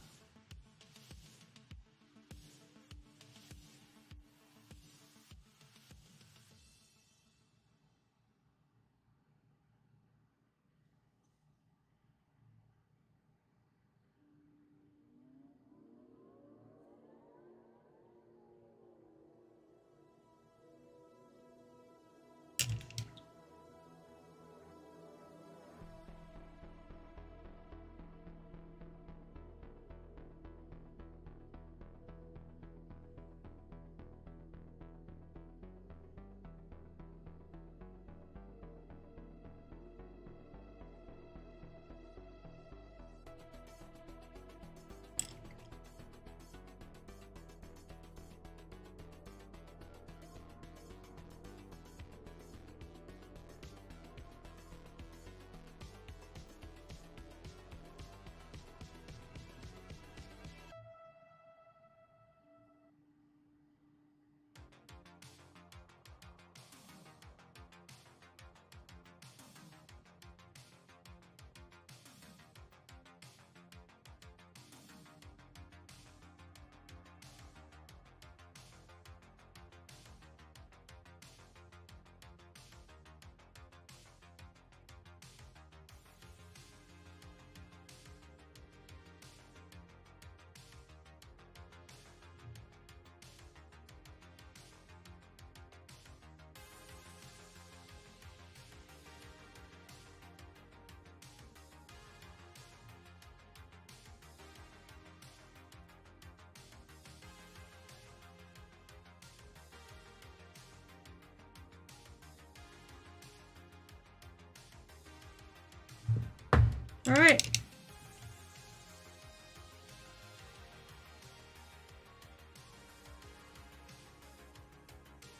All right.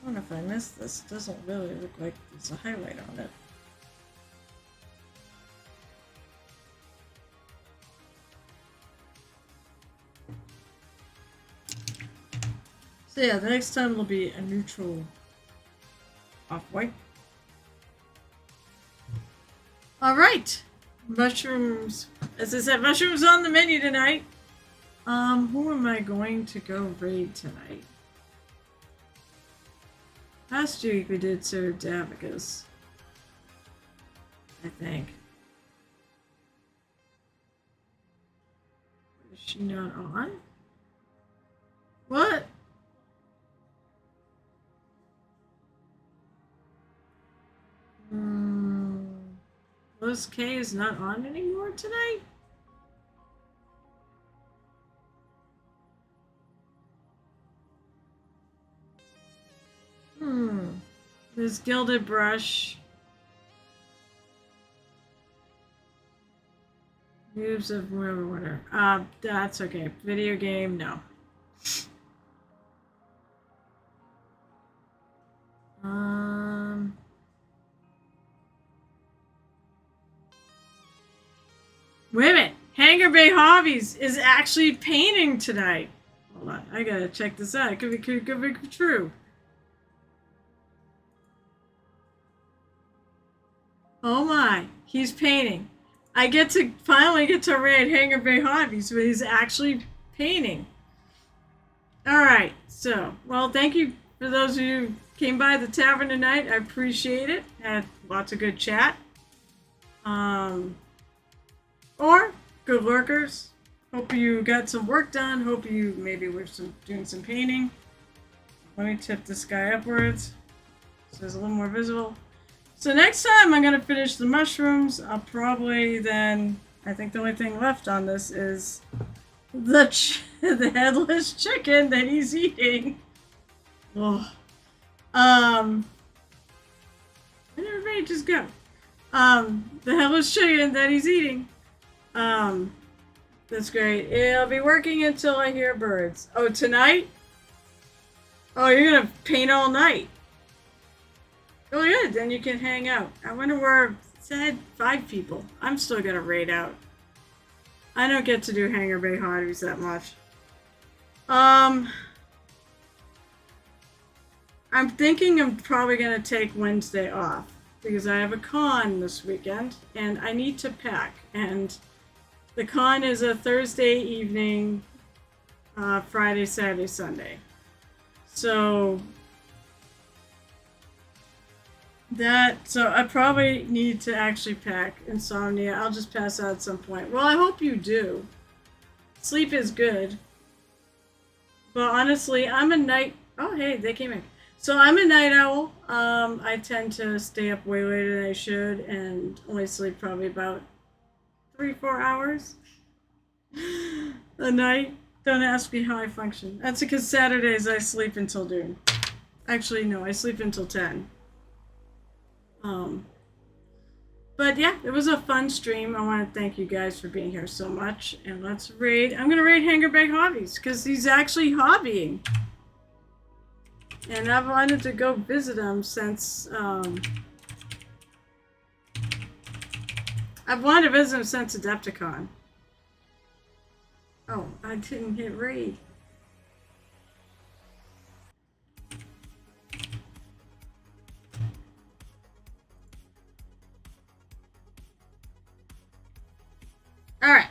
I don't know if I missed this. It doesn't really look like there's a highlight on it. So yeah, the next time will be a neutral off-white. Alright. Mushrooms. As I said, mushrooms on the menu tonight. Who am I going to go raid tonight? Last week we did Sir Davicus, I think. Is she not on? What? Liz K is not on anymore tonight? There's Gilded Brush. Moves of whatever. That's okay. Video game, no. Wait a minute. Hangar Bay Hobbies is actually painting tonight. Hold on. I gotta check this out. It could be true. Oh my. He's painting. I finally get to raid Hangar Bay Hobbies, but he's actually painting. Alright. So, well, thank you for those of you who came by the tavern tonight. I appreciate it. Had lots of good chat. Or good lurkers. Hope you got some work done. Hope you maybe were doing some painting. Let me tip this guy upwards so it's a little more visible. So next time I'm going to finish the mushrooms. I'll probably then, I think the only thing left on this is the headless chicken that he's eating. Oh. Where did everybody just go? The headless chicken that he's eating. That's great. I'll be working until I hear birds. Oh, tonight? Oh, you're gonna paint all night. Oh, good. Then you can hang out. I wonder where it said 5 people. I'm still gonna raid out. I don't get to do Hangar Bay Hobbies that much. I'm thinking I'm probably gonna take Wednesday off because I have a con this weekend and I need to pack. And the con is a Thursday evening, Friday, Saturday, Sunday. So I probably need to actually pack. Insomnia. I'll just pass out at some point. Well, I hope you do. Sleep is good. But honestly, I'm a night... Oh, hey, they came in. So I'm a night owl. I tend to stay up way later than I should and only sleep probably about 3-4 hours a night. Don't ask me how I function. That's because Saturdays I sleep until noon. Actually, no, I sleep until 10. But yeah, it was a fun stream. I want to thank you guys for being here so much. And let's raid. I'm going to raid Hangar Bay Hobbies because he's actually hobbying. And I've wanted to go visit him since, I've wanted to visit him since Adepticon. Oh, I didn't hit raid. Alright.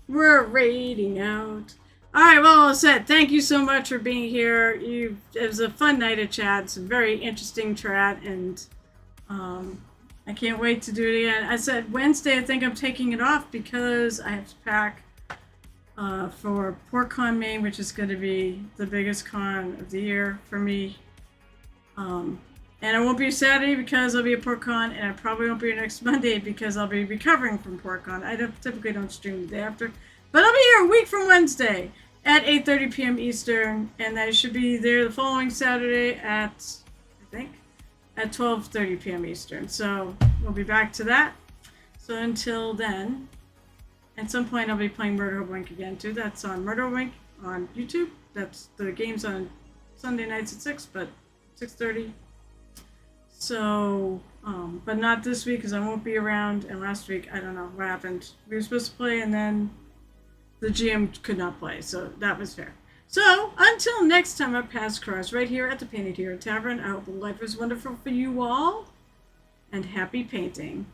We're raiding out. Alright, well, all said, thank you so much for being here. It was a fun night of chat. It's a very interesting chat, and I can't wait to do it again. I said Wednesday, I think I'm taking it off because I have to pack for PortCon Maine, which is going to be the biggest con of the year for me. And I won't be Saturday because I'll be at PortCon, and I probably won't be here next Monday because I'll be recovering from PortCon. I typically don't stream the day after, but I'll be here a week from Wednesday at 8:30 p.m. Eastern, and I should be there the following Saturday at, I think, at 12:30 p.m. Eastern. So we'll be back to that. So until then, at some point I'll be playing Murder Wink again too. That's on Murder Wink on YouTube. That's the game's on Sunday nights at 6, but 6:30. So, but not this week because I won't be around. And last week, I don't know what happened. We were supposed to play and then the GM could not play. So that was fair. So until next time at Paths Cross, right here at the Painted Hero Tavern, I hope life is wonderful for you all and happy painting.